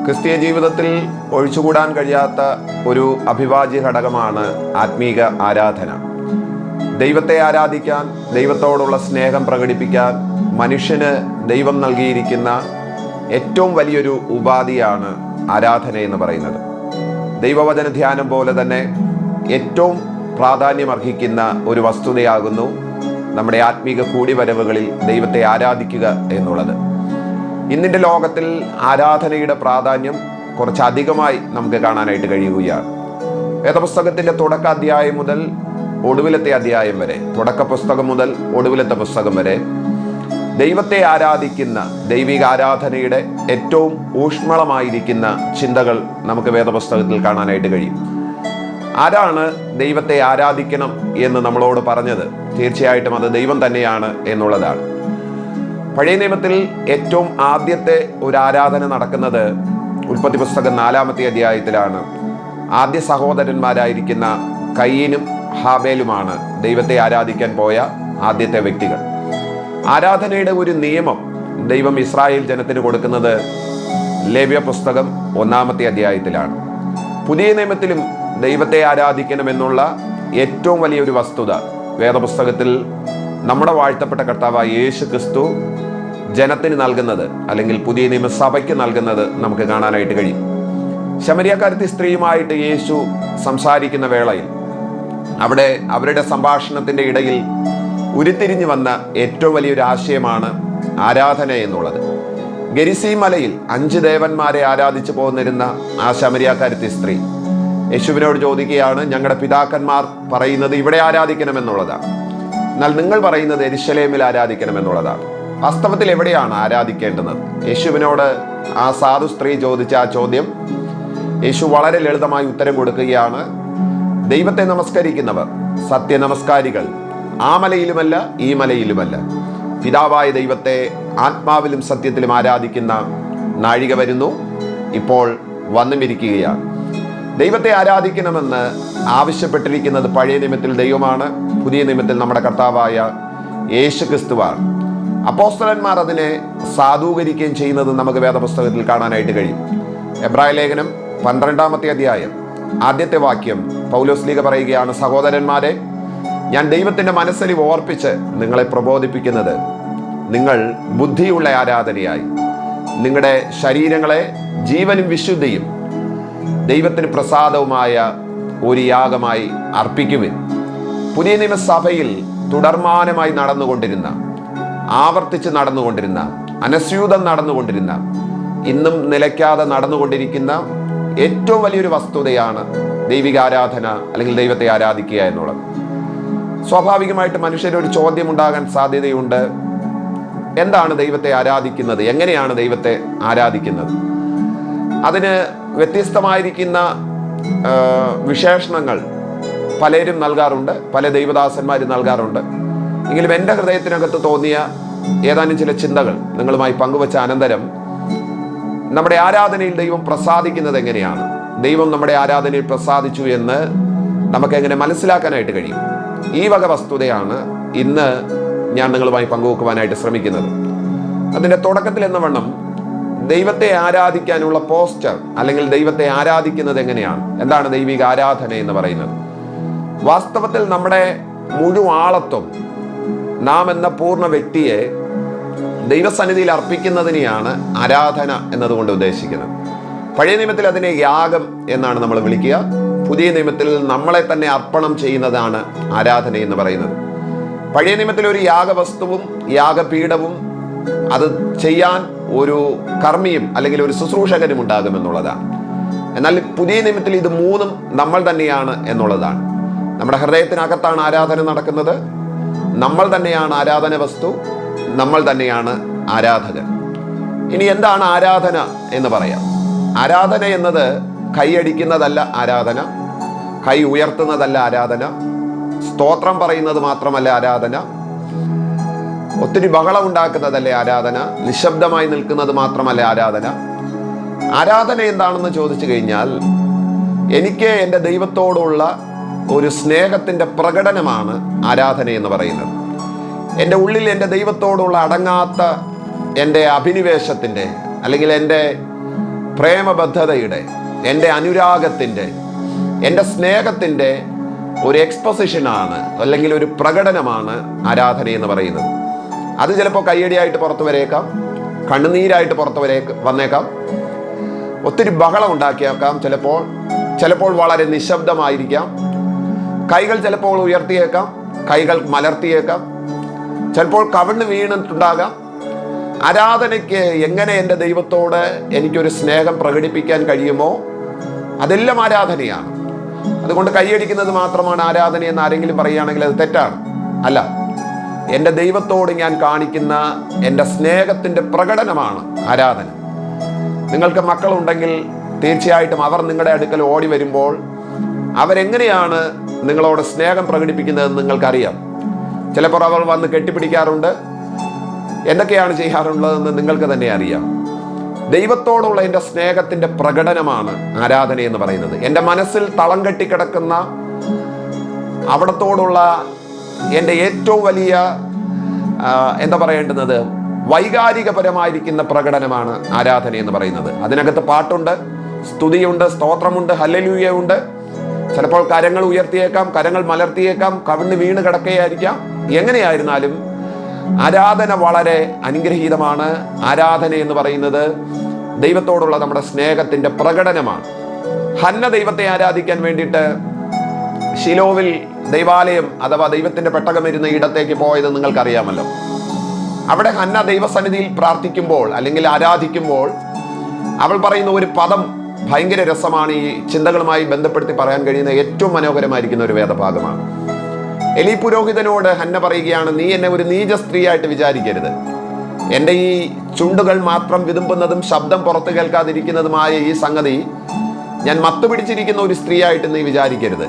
ക്രിസ്തീയ ജീവിതത്തിൽ ഒഴിച്ചുകൂടാൻ കഴിയാത്ത ഒരു അവിഭാജ്യ ഘടകമാണ് ആത്മീക ആരാധന. ദൈവത്തെ ആരാധിക്കാൻ, ദൈവത്തോടുള്ള സ്നേഹം പ്രകടിപ്പിക്കാൻ മനുഷ്യന് ദൈവം നൽകിയിരിക്കുന്ന ഏറ്റവും വലിയൊരു ഉപാധിയാണ് ആരാധന എന്ന് പറയുന്നത്. ദൈവവചന ധ്യാനം പോലെ തന്നെ ഏറ്റവും പ്രാധാന്യമർഹിക്കുന്ന ഒരു വസ്തുതയാകുന്നു നമ്മുടെ ആത്മീക കൂടിവരവുകളിൽ ദൈവത്തെ ആരാധിക്കുക എന്നുള്ളത്. ഇന്നിൻ്റെ ലോകത്തിൽ ആരാധനയുടെ പ്രാധാന്യം കുറച്ചധികമായി നമുക്ക് കാണാനായിട്ട് കഴിയുകയാണ്. വേദപുസ്തകത്തിൻ്റെ തുടക്ക അധ്യായം മുതൽ ഒടുവിലത്തെ അധ്യായം വരെ, തുടക്ക പുസ്തകം മുതൽ ഒടുവിലത്തെ പുസ്തകം വരെ ദൈവത്തെ ആരാധിക്കുന്ന ദൈവിക ആരാധനയുടെ ഏറ്റവും ഊഷ്മളമായിരിക്കുന്ന ചിന്തകൾ നമുക്ക് വേദപുസ്തകത്തിൽ കാണാനായിട്ട് കഴിയും. ആരാണ് ദൈവത്തെ ആരാധിക്കണം എന്ന് നമ്മളോട് പറഞ്ഞത്? തീർച്ചയായിട്ടും അത് ദൈവം തന്നെയാണ് എന്നുള്ളതാണ്. പഴയ നിയമത്തിൽ ഏറ്റവും ആദ്യത്തെ ഒരു ആരാധന നടക്കുന്നത് ഉൽപ്പത്തി പുസ്തകം 4-ാമത്തെ അധ്യായത്തിലാണ്. ആദ്യ സഹോദരന്മാരായിരിക്കുന്ന കയീനും ഹാബേലുമാണ് ദൈവത്തെ ആരാധിക്കാൻ പോയ ആദ്യത്തെ വ്യക്തികൾ. ആരാധനയുടെ ഒരു നിയമം ദൈവം ഇസ്രായേൽ ജനത്തിന് കൊടുക്കുന്നത് ലേവ്യ പുസ്തകം 1-ാമത്തെ അധ്യായത്തിലാണ്. പുതിയ നിയമത്തിലും ദൈവത്തെ ആരാധിക്കണമെന്നുള്ള ഏറ്റവും വലിയൊരു വസ്തുത വേദപുസ്തകത്തിൽ നമ്മുടെ വാഴ്ത്തപ്പെട്ട കർത്താവായ യേശു ക്രിസ്തു ജനത്തിന് നൽകുന്നത്, അല്ലെങ്കിൽ പുതിയ നിയമസഭയ്ക്ക് നൽകുന്നത് നമുക്ക് കാണാനായിട്ട് കഴിയും. ശമരിയക്കാരത്തി സ്ത്രീയുമായിട്ട് യേശു സംസാരിക്കുന്ന വേളയിൽ അവിടെ അവരുടെ സംഭാഷണത്തിൻ്റെ ഇടയിൽ ഉരുത്തിരിഞ്ഞു വന്ന ഏറ്റവും വലിയൊരു ആശയമാണ് ആരാധന എന്നുള്ളത്. ഗെരിസീം മലയിൽ 5 ദേവന്മാരെ ആരാധിച്ചു പോന്നിരുന്ന ആ ശമരിയക്കാരത്തി സ്ത്രീ യേശുവിനോട് ചോദിക്കുകയാണ്, ഞങ്ങളുടെ പിതാക്കന്മാർ പറയുന്നത് ഇവിടെ ആരാധിക്കണമെന്നുള്ളതാണ്, എന്നാൽ നിങ്ങൾ പറയുന്നത് യെരുശലേമിൽ ആരാധിക്കണമെന്നുള്ളതാണ്. വാസ്തവത്തിൽ എവിടെയാണ് ആരാധിക്കേണ്ടുന്നത്? യേശുവിനോട് ആ സാധു സ്ത്രീ ചോദിച്ച ആ ചോദ്യം യേശു വളരെ ലളിതമായി ഉത്തരം കൊടുക്കുകയാണ്. ദൈവത്തെ നമസ്കരിക്കുന്നവർ, സത്യനമസ്കാരികൾ, ആ മലയിലുമല്ല ഈ മലയിലുമല്ല, പിതാവായ ദൈവത്തെ ആത്മാവിലും സത്യത്തിലും ആരാധിക്കുന്ന നാഴിക വരുന്നു, ഇപ്പോൾ വന്നുമിരിക്കുകയാണ്. ദൈവത്തെ ആരാധിക്കണമെന്ന് ആവശ്യപ്പെട്ടിരിക്കുന്നത് പഴയ നിയമത്തിൽ ദൈവമാണ്, പുതിയ നിയമത്തിൽ നമ്മുടെ കർത്താവായ യേശു ക്രിസ്തുവാണ്. അപ്പോസ്തലന്മാർ അതിനെ സാധൂകരിക്കുകയും ചെയ്യുന്നത് നമുക്ക് വേദപുസ്തകത്തിൽ കാണാനായിട്ട് കഴിയും. എബ്രായ ലേഖനം 12-ാമത്തെ അധ്യായം ആദ്യത്തെ വാക്യം പൗലോസ് ലീഗ പറയുകയാണ്, സഹോദരന്മാരെ, ഞാൻ ദൈവത്തിൻ്റെ മനസ്സലിവ് ഓർപ്പിച്ച് നിങ്ങളെ പ്രബോധിപ്പിക്കുന്നത് നിങ്ങൾ ബുദ്ധിയുള്ള ആരാധനയായി നിങ്ങളുടെ ശരീരങ്ങളെ ജീവനും വിശുദ്ധിയും ദൈവത്തിന് പ്രസാദവുമായ ഒരു യാഗമായി അർപ്പിക്കുവിൻ. പുതിയ നിയമസഭയിൽ തുടർമാനമായി നടന്നുകൊണ്ടിരുന്ന, ആവർത്തിച്ച് നടന്നുകൊണ്ടിരുന്ന, അനസ്യൂതം നടന്നുകൊണ്ടിരുന്ന, ഇന്നും നിലയ്ക്കാതെ നടന്നുകൊണ്ടിരിക്കുന്ന ഏറ്റവും വലിയൊരു വസ്തുതയാണ് ദൈവിക ആരാധന, അല്ലെങ്കിൽ ദൈവത്തെ ആരാധിക്കുക എന്നുള്ളത്. സ്വാഭാവികമായിട്ട് മനുഷ്യരൊരു ചോദ്യം ഉണ്ടാകാൻ സാധ്യതയുണ്ട്, എന്താണ് ദൈവത്തെ ആരാധിക്കുന്നത്? എങ്ങനെയാണ് ദൈവത്തെ ആരാധിക്കുന്നത്? അതിന് വ്യത്യസ്തമായിരിക്കുന്ന വിശേഷണങ്ങൾ പലരും നൽകാറുണ്ട്, പല ദൈവദാസന്മാരും നൽകാറുണ്ട്. എങ്കിലും എൻ്റെ ഹൃദയത്തിനകത്ത് തോന്നിയ ഏതാനും ചില ചിന്തകൾ നിങ്ങളുമായി പങ്കുവച്ച അനന്തരം നമ്മുടെ ആരാധനയിൽ ദൈവം പ്രസാദിക്കുന്നത് എങ്ങനെയാണ്, ദൈവം നമ്മുടെ ആരാധനയിൽ പ്രസാദിച്ചു എന്ന് നമുക്കെങ്ങനെ മനസ്സിലാക്കാനായിട്ട് കഴിയും? ഈ വക വസ്തുതയാണ് ഇന്ന് ഞാൻ നിങ്ങളുമായി പങ്കുവെക്കുവാനായിട്ട് ശ്രമിക്കുന്നത്. അതിൻ്റെ തുടക്കത്തിൽ എന്ന വണ്ണം ദൈവത്തെ ആരാധിക്കാനുള്ള പോസ്റ്റർ, അല്ലെങ്കിൽ ദൈവത്തെ ആരാധിക്കുന്നത് എങ്ങനെയാണ്, എന്താണ് ദൈവിക ആരാധന എന്ന് പറയുന്നത്? വാസ്തവത്തിൽ നമ്മുടെ മുഴുവാളത്വം, നാം എന്ന പൂർണ്ണ വ്യക്തിയെ ദൈവസന്നിധിയിൽ അർപ്പിക്കുന്നതിനെയാണ് ആരാധന എന്നതുകൊണ്ട് ഉദ്ദേശിക്കുന്നത്. പഴയ നിയമത്തിൽ അതിനെ യാഗം എന്നാണ് നമ്മൾ വിളിക്കുക. പുതിയ നിയമത്തിൽ നമ്മളെ തന്നെ അർപ്പണം ചെയ്യുന്നതാണ് ആരാധന എന്ന് പറയുന്നത്. പഴയ നിയമത്തിൽ ഒരു യാഗവസ്തുവും യാഗപീഠവും അത് ചെയ്യാൻ ഒരു കർമ്മിയും അല്ലെങ്കിൽ ഒരു ശുശ്രൂഷകനും ഉണ്ടാകുമെന്നുള്ളതാണ്. എന്നാൽ പുതിയ നിയമത്തിൽ ഇത് മൂന്നും നമ്മൾ തന്നെയാണ് എന്നുള്ളതാണ്. നമ്മുടെ ഹൃദയത്തിനകത്താണ് ആരാധന നടക്കുന്നത്, നമ്മൾ തന്നെയാണ് ആരാധന വസ്തു, നമ്മൾ തന്നെയാണ് ആരാധകൻ. ഇനി എന്താണ് ആരാധന എന്ന് പറയാം. ആരാധന എന്നത് കൈയടിക്കുന്നതല്ല ആരാധന, കൈ ഉയർത്തുന്നതല്ല ആരാധന, സ്തോത്രം പറയുന്നത് മാത്രമല്ല ആരാധന, ഒത്തിരി ബഹളം ഉണ്ടാക്കുന്നതല്ലേ ആരാധന? നിശബ്ദമായി നിൽക്കുന്നത് മാത്രമല്ല ആരാധന. ആരാധന എന്താണെന്ന് ചോദിച്ചു കഴിഞ്ഞാൽ, എനിക്ക് എൻ്റെ ദൈവത്തോടുള്ള ഒരു സ്നേഹത്തിൻ്റെ പ്രകടനമാണ് ആരാധന എന്ന് പറയുന്നത്. എൻ്റെ ഉള്ളിൽ എൻ്റെ ദൈവത്തോടുള്ള അടങ്ങാത്ത എൻ്റെ അഭിനിവേശത്തിൻ്റെ, അല്ലെങ്കിൽ എൻ്റെ പ്രേമബദ്ധതയുടെ, എൻ്റെ അനുരാഗത്തിൻ്റെ, എൻ്റെ സ്നേഹത്തിൻ്റെ ഒരു എക്സ്പോസിഷനാണ്, അല്ലെങ്കിൽ ഒരു പ്രകടനമാണ് ആരാധന എന്ന് പറയുന്നത്. അത് ചിലപ്പോൾ കയ്യടിയായിട്ട് പുറത്തു വരേക്കാം, കണ്ണുനീരായിട്ട് പുറത്തു വന്നേക്കാം, ഒത്തിരി ബഹളം ഉണ്ടാക്കിയേക്കാം, ചിലപ്പോൾ വളരെ നിശബ്ദമായിരിക്കാം, കൈകൾ ചിലപ്പോൾ ഉയർത്തിയേക്കാം, കൈകൾ മലർത്തിയേക്കാം, ചിലപ്പോൾ കവിണ്ണ് വീണിട്ടുണ്ടാകാം. ആരാധനയ്ക്ക് എങ്ങനെ എൻ്റെ ദൈവത്തോട് എനിക്കൊരു സ്നേഹം പ്രകടിപ്പിക്കാൻ കഴിയുമോ അതെല്ലാം ആരാധനയാണ്. അതുകൊണ്ട് കൈയടിക്കുന്നത് മാത്രമാണ് ആരാധനയെന്ന് ആരെങ്കിലും പറയുകയാണെങ്കിൽ അത് തെറ്റാണ്. അല്ല, എൻ്റെ ദൈവത്തോട് ഞാൻ കാണിക്കുന്ന എൻ്റെ സ്നേഹത്തിൻ്റെ പ്രകടനമാണ് ആരാധന. നിങ്ങൾക്ക് മക്കളുണ്ടെങ്കിൽ തീർച്ചയായിട്ടും അവർ നിങ്ങളുടെ അടുക്കൽ ഓടി വരുമ്പോൾ അവരെങ്ങനെയാണ് നിങ്ങളോട് സ്നേഹം പ്രകടിപ്പിക്കുന്നതെന്ന് നിങ്ങൾക്കറിയാം. ചിലപ്പോൾ അവർ വന്ന് കെട്ടിപ്പിടിക്കാറുണ്ട്, എന്തൊക്കെയാണ് ചെയ്യാറുള്ളതെന്ന് നിങ്ങൾക്ക് തന്നെ അറിയാം. ദൈവത്തോടുള്ള എൻ്റെ സ്നേഹത്തിൻ്റെ പ്രകടനമാണ് ആരാധന എന്ന് പറയുന്നത്. എൻ്റെ മനസ്സിൽ തളം കെട്ടിക്കിടക്കുന്ന അവിടത്തോടുള്ള എൻ്റെ ഏറ്റവും വലിയ എന്താ പറയേണ്ടുന്നത്, വൈകാരികപരമായിരിക്കുന്ന പ്രകടനമാണ് ആരാധന എന്ന് പറയുന്നത്. അതിനകത്ത് പാട്ടുണ്ട്, സ്തുതിയുണ്ട്, സ്തോത്രമുണ്ട്, ഹല്ലേലൂയ ഉണ്ട്. ചിലപ്പോൾ കരങ്ങൾ ഉയർത്തിയേക്കാം, കരങ്ങൾ മലർത്തിയേക്കാം, കവിണ്ണ് വീണ് കിടക്കുകയായിരിക്കാം. എങ്ങനെയായിരുന്നാലും ആരാധന വളരെ അനുഗ്രഹീതമാണ്. ആരാധന എന്ന് പറയുന്നത് ദൈവത്തോടുള്ള നമ്മുടെ സ്നേഹത്തിൻ്റെ പ്രകടനമാണ്. ഹന്ന ദൈവത്തെ ആരാധിക്കാൻ വേണ്ടിയിട്ട് ശിലോവിൽ ദൈവാലയം അഥവാ ദൈവത്തിൻ്റെ പെട്ടകം ഇരുന്ന ഇടത്തേക്ക് പോയത് നിങ്ങൾക്കറിയാമല്ലോ. അവിടെ ഹന്ന ദൈവസന്നിധിയിൽ പ്രാർത്ഥിക്കുമ്പോൾ അല്ലെങ്കിൽ ആരാധിക്കുമ്പോൾ അവൾ പറയുന്ന ഒരു പദം ഭയങ്കര രസമാണ്. ഈ ചിന്തകളുമായി ബന്ധപ്പെടുത്തി പറയാൻ കഴിയുന്ന ഏറ്റവും മനോഹരമായിരിക്കുന്ന ഒരു വേദഭാഗമാണ്. എലി പുരോഹിതനോട് ഹന്ന പറയുകയാണ്, നീ എന്നെ ഒരു നീച സ്ത്രീയായിട്ട് വിചാരിക്കരുത്. എൻ്റെ ഈ ചുണ്ടുകൾ മാത്രം വിതുമ്പുന്നതും ശബ്ദം പുറത്തു കേൾക്കാതിരിക്കുന്നതുമായ ഈ സംഗതി ഞാൻ മത്തുപിടിച്ചിരിക്കുന്ന ഒരു സ്ത്രീയായിട്ട് നീ വിചാരിക്കരുത്.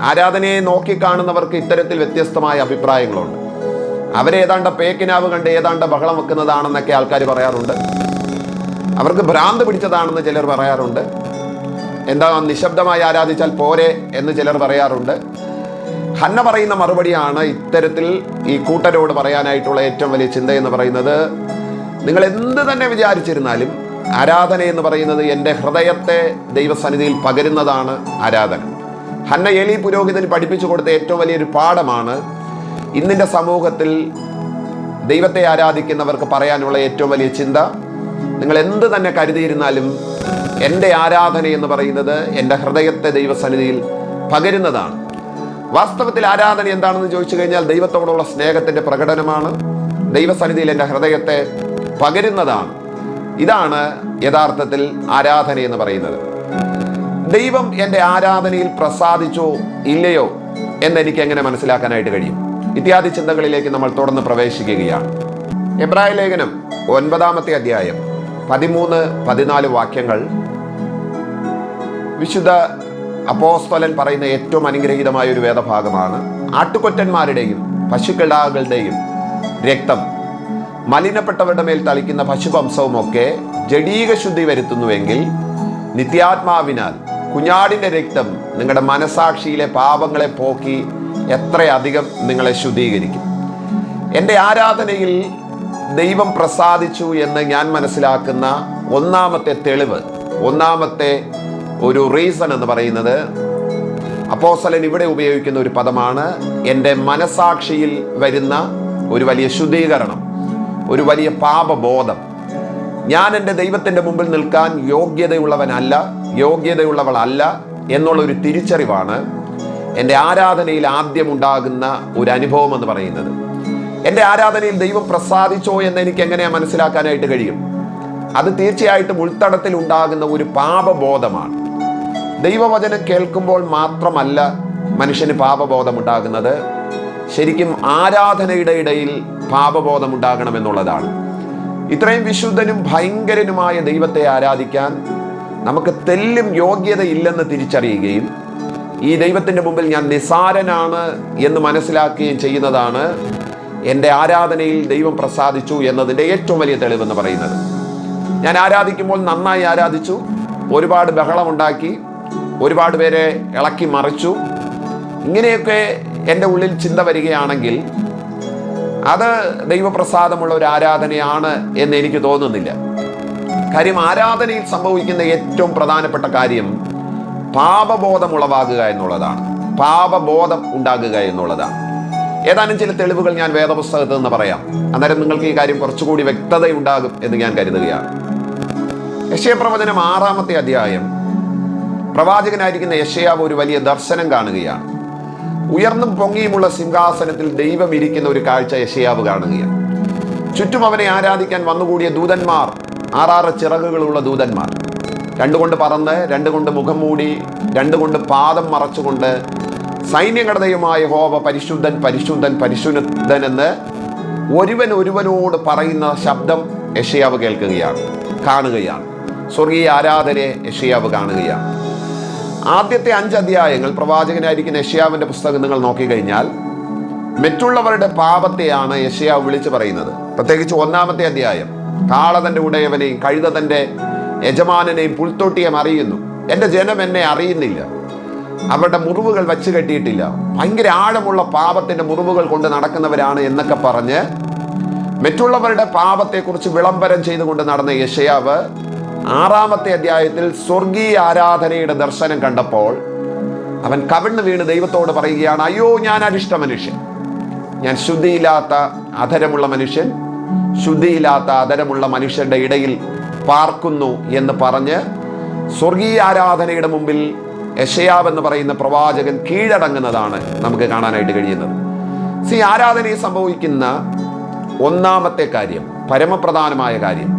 ആരാധനയെ നോക്കിക്കാണുന്നവർക്ക് ഇത്തരത്തിൽ വ്യത്യസ്തമായ അഭിപ്രായങ്ങളുണ്ട്. അവരേതാണ്ട് പേക്കിനാവ് കണ്ട് ഏതാണ്ട് ബഹളം വെക്കുന്നതാണെന്നൊക്കെ ആൾക്കാർ പറയാറുണ്ട്. അവർക്ക് ഭ്രാന്ത് പിടിച്ചതാണെന്ന് ചിലർ പറയാറുണ്ട്. എന്താ, നിശബ്ദമായി ആരാധിച്ചാൽ പോരെ എന്ന് ചിലർ പറയാറുണ്ട്. ഹന്ന പറയുന്ന മറുപടിയാണ് ഇത്തരത്തിൽ ഈ കൂട്ടരോട് പറയാനായിട്ടുള്ള ഏറ്റവും വലിയ ചിന്ത എന്ന് പറയുന്നത്. നിങ്ങൾ എന്ത് തന്നെ വിചാരിച്ചിരുന്നാലും ആരാധന എന്ന് പറയുന്നത് എൻ്റെ ഹൃദയത്തെ ദൈവസന്നിധിയിൽ പകരുന്നതാണ് ആരാധന. ഹന്ന എലി പുരോഹിതന് പഠിപ്പിച്ചു കൊടുത്ത ഏറ്റവും വലിയൊരു പാഠമാണ് ഇന്നിൻ്റെ സമൂഹത്തിൽ ദൈവത്തെ ആരാധിക്കുന്നവർക്ക് പറയാനുള്ള ഏറ്റവും വലിയ ചിന്ത. നിങ്ങൾ എന്ത് തന്നെ കരുതിയിരുന്നാലും എൻ്റെ ആരാധന എന്ന് പറയുന്നത് എൻ്റെ ഹൃദയത്തെ ദൈവസന്നിധിയിൽ പകരുന്നതാണ്. വാസ്തവത്തിൽ ആരാധന എന്താണെന്ന് ചോദിച്ചു കഴിഞ്ഞാൽ ദൈവത്തോടുള്ള സ്നേഹത്തിൻ്റെ പ്രകടനമാണ്. ദൈവസന്നിധിയിൽ എൻ്റെ ഹൃദയത്തെ പകരുന്നതാണ്. ഇതാണ് യഥാർത്ഥത്തിൽ ആരാധന എന്ന് പറയുന്നത്. ദൈവം എൻ്റെ ആരാധനയിൽ പ്രസാദിച്ചോ ഇല്ലയോ എന്നെനിക്ക് എങ്ങനെ മനസ്സിലാക്കാനായിട്ട് കഴിയും? ഇത്യാദി ചിന്തകളിലേക്ക് നമ്മൾ തുടർന്ന് പ്രവേശിക്കുകയാണ്. എബ്രായ ലേഖനം 9-ാമത്തെ അധ്യായം 13-14 വാക്യങ്ങൾ വിശുദ്ധ അപ്പോസ്തലൻ പറയുന്ന ഏറ്റവും അനുഗ്രഹീതമായ ഒരു വേദഭാഗമാണ്. ആട്ടുകൊറ്റന്മാരുടെയും പശുക്കിടാകളുടെയും രക്തം മലിനപ്പെട്ടവരുടെ മേൽ തളിക്കുന്ന പശുവംശവുമൊക്കെ ജഡീക ശുദ്ധി വരുത്തുന്നുവെങ്കിൽ നിത്യാത്മാവിനാൽ കുഞ്ഞാടിൻ്റെ രക്തം നിങ്ങളുടെ മനസാക്ഷിയിലെ പാപങ്ങളെ പോക്കി എത്രയധികം നിങ്ങളെ ശുദ്ധീകരിക്കും. എൻ്റെ ആരാധനയിൽ ദൈവം പ്രസാദിച്ചു എന്ന് ഞാൻ മനസ്സിലാക്കുന്ന ഒന്നാമത്തെ തെളിവ്, ഒന്നാമത്തെ ഒരു റീസൺ എന്ന് പറയുന്നത് അപ്പോസ്തലൻ ഇവിടെ ഉപയോഗിക്കുന്ന ഒരു പദമാണ്. എൻ്റെ മനസാക്ഷിയിൽ വരുന്ന ഒരു വലിയ ശുദ്ധീകരണം, ഒരു വലിയ പാപബോധം. ഞാൻ എൻ്റെ ദൈവത്തിൻ്റെ മുമ്പിൽ നിൽക്കാൻ യോഗ്യതയുള്ളവനല്ല, യോഗ്യതയുള്ളവളല്ല എന്നുള്ളൊരു തിരിച്ചറിവാണ് എൻ്റെ ആരാധനയിൽ ആദ്യം ഉണ്ടാകുന്ന ഒരു അനുഭവം എന്ന് പറയുന്നത്. എൻ്റെ ആരാധനയിൽ ദൈവം പ്രസാദിച്ചോ എന്ന് എനിക്ക് എങ്ങനെയാണ് മനസ്സിലാക്കാനായിട്ട് കഴിയും? അത് തീർച്ചയായിട്ടും ഉൾത്തടത്തിൽ ഉണ്ടാകുന്ന ഒരു പാപബോധമാണ്. ദൈവവചനം കേൾക്കുമ്പോൾ മാത്രമല്ല മനുഷ്യന് പാപബോധം ഉണ്ടാകുന്നത്, ശരിക്കും ആരാധനയുടെ ഇടയിൽ പാപബോധം ഉണ്ടാകണമെന്നുള്ളതാണ്. ഇത്രയും വിശുദ്ധനും ഭയങ്കരനുമായ ദൈവത്തെ ആരാധിക്കാൻ നമുക്ക് തെല്ലും യോഗ്യതയില്ലെന്ന് തിരിച്ചറിയുകയും ഈ ദൈവത്തിൻ്റെ മുമ്പിൽ ഞാൻ നിസാരനാണ് എന്ന് മനസ്സിലാക്കുകയും ചെയ്യുന്നതാണ് എൻ്റെ ആരാധനയിൽ ദൈവം പ്രസാദിച്ചു എന്നതിൻ്റെ ഏറ്റവും വലിയ തെളിവെന്ന് പറയുന്നത്. ഞാൻ ആരാധിക്കുമ്പോൾ നന്നായി ആരാധിച്ചു, ഒരുപാട് ബഹളമുണ്ടാക്കി, ഒരുപാട് പേരെ ഇളക്കി മറിച്ചു, ഇങ്ങനെയൊക്കെ എൻ്റെ ഉള്ളിൽ ചിന്ത വരികയാണെങ്കിൽ അത് ദൈവപ്രസാദമുള്ള ഒരു ആരാധനയാണ് എന്ന് എനിക്ക് തോന്നുന്നില്ല. കാര്യം ആരാധനയിൽ സംഭവിക്കുന്ന ഏറ്റവും പ്രധാനപ്പെട്ട കാര്യം പാപബോധം ഉളവാകുക എന്നുള്ളതാണ്. പാപബോധം ഉണ്ടാകുക എന്നുള്ളതാണ്. ഏതാനും ചില തെളിവുകൾ ഞാൻ വേദപുസ്തകത്തിൽ നിന്ന് പറയാം. അന്നേരം നിങ്ങൾക്ക് ഈ കാര്യം കുറച്ചുകൂടി വ്യക്തതയുണ്ടാകും എന്ന് ഞാൻ കരുതുകയാണ്. യെശയ്യാപ്രവചനം 6-ാമത്തെ അധ്യായം. പ്രവാചകനായിരിക്കുന്ന യെശയ്യാവ് ഒരു വലിയ ദർശനം കാണുകയാണ്. ഉയർന്നും പൊങ്ങിയുമുള്ള സിംഹാസനത്തിൽ ദൈവം ഇരിക്കുന്ന ഒരു കാഴ്ച യെശയ്യാവ് കാണുകയാണ്. ചുറ്റും അവനെ ആരാധിക്കാൻ വന്നുകൂടിയ ദൂതന്മാർ, 6 ചിറകുകളുള്ള ദൂതന്മാർ, 2 കൊണ്ട് പറന്ന്, 2 കൊണ്ട് മുഖം മൂടി, 2 കൊണ്ട് പാദം മറച്ചുകൊണ്ട് സൈന്യങ്ങളുടെ ദൈവമായ യഹോവ പരിശുദ്ധൻ പരിശുദ്ധൻ പരിശുദ്ധൻ എന്ന് ഒരുവനോട് പറയുന്ന ശബ്ദം യെശയ്യാവ് കേൾക്കുകയാണ്, കാണുകയാണ്. സ്വർഗീയ ആരാധനയെ യെശയ്യാവ് കാണുകയാണ്. ആദ്യത്തെ 5 അധ്യായങ്ങൾ പ്രവാചകനായിരിക്കുന്ന യെശയ്യാവിന്റെ പുസ്തകം നിങ്ങൾ നോക്കിക്കഴിഞ്ഞാൽ മറ്റുള്ളവരുടെ പാപത്തെയാണ് യെശയ്യാവ് വിളിച്ചു പറയുന്നത്. പ്രത്യേകിച്ച് 1-ാമത്തെ അധ്യായം, കാള തൻ്റെ ഉടയവനെയും കഴുത തൻ്റെ യജമാനനെയും പുൽത്തൊട്ടിയെ അറിയുന്നു, എൻ്റെ ജനം എന്നെ അറിയുന്നില്ല, അവരുടെ മുറിവുകൾ വച്ച് കെട്ടിയിട്ടില്ല, ഭയങ്കര ആഴമുള്ള പാപത്തിന്റെ മുറിവുകൾ കൊണ്ട് നടക്കുന്നവരാണ് എന്നൊക്കെ പറഞ്ഞ് മറ്റുള്ളവരുടെ പാപത്തെക്കുറിച്ച് വിളംബരം ചെയ്തുകൊണ്ട് നടന്ന യെശയ്യാവ് 6-ാമത്തെ അധ്യായത്തിൽ സ്വർഗീയ ആരാധനയുടെ ദർശനം കണ്ടപ്പോൾ അവൻ കവിണ്ണ് വീണ് ദൈവത്തോട് പറയുകയാണ്, അയ്യോ ഞാൻ അരിഷ്ട മനുഷ്യൻ, ഞാൻ ശുദ്ധിയില്ലാത്ത അധരമുള്ള മനുഷ്യൻ, ശുദ്ധിയില്ലാത്ത അധരമുള്ള മനുഷ്യരുടെ ഇടയിൽ പാർക്കുന്നു എന്ന് പറഞ്ഞ് സ്വർഗീയ ആരാധനയുടെ മുമ്പിൽ യെശയ്യാവ് എന്ന് പറയുന്ന പ്രവാചകൻ കീഴടങ്ങുന്നതാണ് നമുക്ക് കാണാനായിട്ട് കഴിയുന്നത്. ആരാധനയിൽ സംഭവിക്കുന്ന 1-ാമത്തെ കാര്യം, പരമപ്രധാനമായ കാര്യം,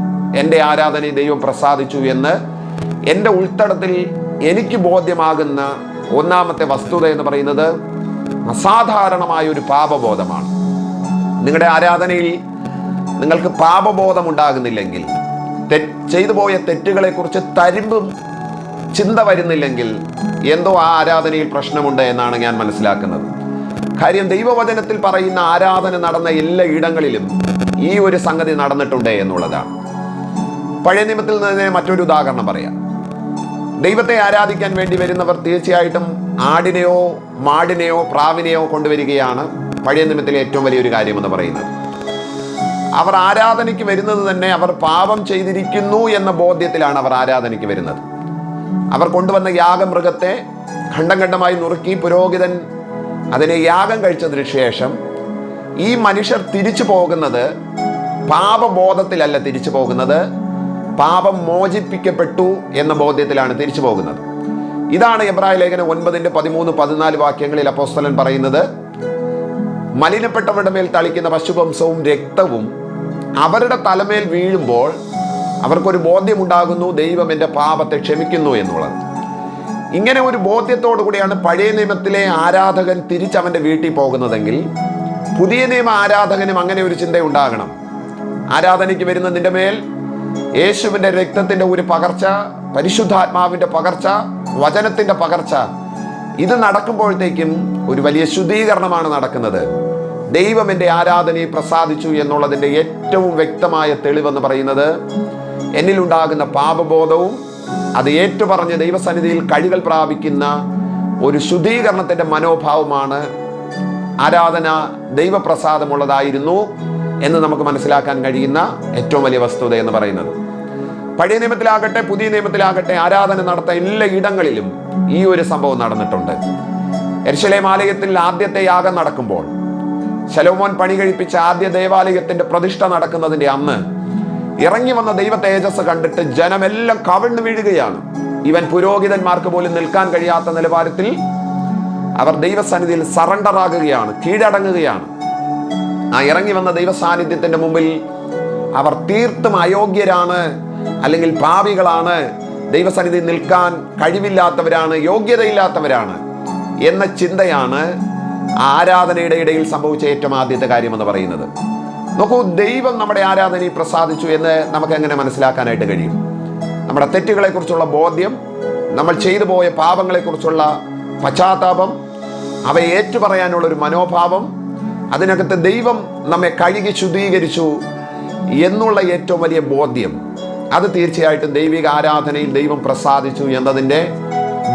എൻ്റെ ആരാധനയെ ദൈവം പ്രസാദിച്ചു എന്ന് എൻ്റെ ഉൾത്തടത്തിൽ എനിക്ക് ബോധ്യമാകുന്ന 1-ാമത്തെ വസ്തുത എന്ന് പറയുന്നത് അസാധാരണമായ ഒരു പാപബോധമാണ്. നിങ്ങളുടെ ആരാധനയിൽ നിങ്ങൾക്ക് പാപബോധം ഉണ്ടാകുന്നില്ലെങ്കിൽ, ചെയ്തു പോയ തെറ്റുകളെ കുറിച്ച് തരിമ്പും ചിന്ത വരുന്നില്ലെങ്കിൽ എന്തോ ആ ആരാധനയിൽ പ്രശ്നമുണ്ട് എന്നാണ് ഞാൻ മനസ്സിലാക്കുന്നത്. കാര്യം ദൈവവചനത്തിൽ പറയുന്ന ആരാധന നടന്ന എല്ലാ ഇടങ്ങളിലും ഈ ഒരു സംഗതി നടന്നിട്ടുണ്ട് എന്നുള്ളതാണ്. പഴയ നിയമത്തിൽ നിന്ന് മറ്റൊരു ഉദാഹരണം പറയാം. ദൈവത്തെ ആരാധിക്കാൻ വേണ്ടി വരുന്നവർ തീർച്ചയായിട്ടും ആടിനെയോ മാടിനെയോ പ്രാവിനെയോ കൊണ്ടുവരികയാണ് പഴയ നിയമത്തിലെ ഏറ്റവും വലിയൊരു കാര്യമെന്ന് പറയുന്നത്. അവർ ആരാധനയ്ക്ക് വരുന്നത് തന്നെ അവർ പാപം ചെയ്തിരിക്കുന്നു എന്ന ബോധ്യത്തിലാണ് അവർ ആരാധനയ്ക്ക് വരുന്നത്. അവർ കൊണ്ടുവന്ന യാഗമൃഗത്തെ ഖണ്ഡം ഖണ്ഡമായി നുറുക്കി പുരോഹിതൻ അതിനെ യാഗം കഴിച്ചതിന് ശേഷം ഈ മനുഷ്യർ തിരിച്ചു പോകുന്നത് പാപബോധത്തിലല്ല തിരിച്ചു പോകുന്നത്, പാപം മോചിപ്പിക്കപ്പെട്ടു എന്ന ബോധ്യത്തിലാണ് തിരിച്ചു പോകുന്നത്. ഇതാണ് എബ്രായ ലേഖനം 9:13-14 വാക്യങ്ങളിൽ അപ്പോസ്തലൻ പറയുന്നത്, മലിനപ്പെട്ടവരുടെ മേൽ തളിക്കുന്ന പശുവംശവും രക്തവും അവരുടെ തലമേൽ വീഴുമ്പോൾ അവർക്കൊരു ബോധ്യമുണ്ടാകുന്നു, ദൈവം എൻ്റെ പാപത്തെ ക്ഷമിക്കുന്നു എന്നുള്ളത്. ഇങ്ങനെ ഒരു ബോധ്യത്തോടു കൂടിയാണ് പഴയ നിയമത്തിലെ ആരാധകൻ തിരിച്ചവൻ്റെ വീട്ടിൽ പോകുന്നതെങ്കിൽ പുതിയ നിയമ ആരാധകനും അങ്ങനെ ഒരു ചിന്തയുണ്ടാകണം. ആരാധനയ്ക്ക് വരുന്നതിൻ്റെ മേൽ യേശുവിൻ്റെ രക്തത്തിൻ്റെ ഒരു പകർച്ച, പരിശുദ്ധാത്മാവിൻ്റെ പകർച്ച, വചനത്തിൻ്റെ പകർച്ച, ഇത് നടക്കുമ്പോഴത്തേക്കും ഒരു വലിയ ശുദ്ധീകരണമാണ് നടക്കുന്നത്. ദൈവം എൻ്റെ ആരാധനയെ പ്രസാദിച്ചു എന്നുള്ളതിൻ്റെ ഏറ്റവും വ്യക്തമായ തെളിവെന്ന് പറയുന്നത് എന്നിലുണ്ടാകുന്ന പാപബോധവും അത് ഏറ്റുപറഞ്ഞ് ദൈവസന്നിധിയിൽ കഴുകൽ പ്രാപിക്കുന്ന ഒരു ശുദ്ധീകരണത്തിൻ്റെ മനോഭാവമാണ്. ആരാധന ദൈവപ്രസാദമുള്ളതായിരുന്നു എന്ന് നമുക്ക് മനസ്സിലാക്കാൻ കഴിയുന്ന ഏറ്റവും വലിയ വസ്തുത എന്ന് പറയുന്നത്. പഴയ നിയമത്തിലാകട്ടെ പുതിയ നിയമത്തിലാകട്ടെ ആരാധന നടത്ത എല്ലാ ഇടങ്ങളിലും ഈ ഒരു സംഭവം നടന്നിട്ടുണ്ട്. യെരുശലേം ആലയത്തിൽ ആദ്യത്തെ യാഗം നടക്കുമ്പോൾ, ശലോമോൻ പണി കഴിപ്പിച്ച ആദ്യ ദേവാലയത്തിന്റെ പ്രതിഷ്ഠ നടക്കുന്നതിന്റെ അന്ന് ഇറങ്ങി വന്ന ദൈവ തേജസ് കണ്ടിട്ട് ജനമെല്ലാം കവിണ്ണ് വീഴുകയാണ്. ഇവൻ പുരോഹിതന്മാർക്ക് പോലും നിൽക്കാൻ കഴിയാത്ത നിലവാരത്തിൽ അവർ ദൈവസന്നിധിയിൽ സറണ്ടർ ആകുകയാണ്, കീഴടങ്ങുകയാണ്. ആ ഇറങ്ങി വന്ന ദൈവ സാന്നിധ്യത്തിന്റെ മുമ്പിൽ അവർ തീർത്തും അയോഗ്യരാണ്, അല്ലെങ്കിൽ പാപികളാണ്, ദൈവസന്നിധിയിൽ നിൽക്കാൻ കഴിവില്ലാത്തവരാണ്, യോഗ്യതയില്ലാത്തവരാണ് എന്ന ചിന്തയാണ് ആരാധനയുടെ ഇടയിൽ സംഭവിച്ച ഏറ്റവും ആദ്യത്തെ കാര്യമെന്ന് പറയുന്നത്. നോക്കൂ, ദൈവം നമ്മുടെ ആരാധനയെ പ്രസാദിച്ചു എന്ന് നമുക്ക് എങ്ങനെ മനസ്സിലാക്കാനായിട്ട് കഴിയും? നമ്മുടെ തെറ്റുകളെക്കുറിച്ചുള്ള ബോധ്യം, നമ്മൾ ചെയ്തു പോയ പാപങ്ങളെക്കുറിച്ചുള്ള പശ്ചാത്താപം, അവയെ ഏറ്റുപറയാനുള്ളൊരു മനോഭാവം, അതിനകത്ത് ദൈവം നമ്മെ കഴുകി ശുദ്ധീകരിച്ചു എന്നുള്ള ഏറ്റവും വലിയ ബോധ്യം, അത് തീർച്ചയായിട്ടും ദൈവിക ആരാധനയിൽ ദൈവം പ്രസാദിച്ചു എന്നതിൻ്റെ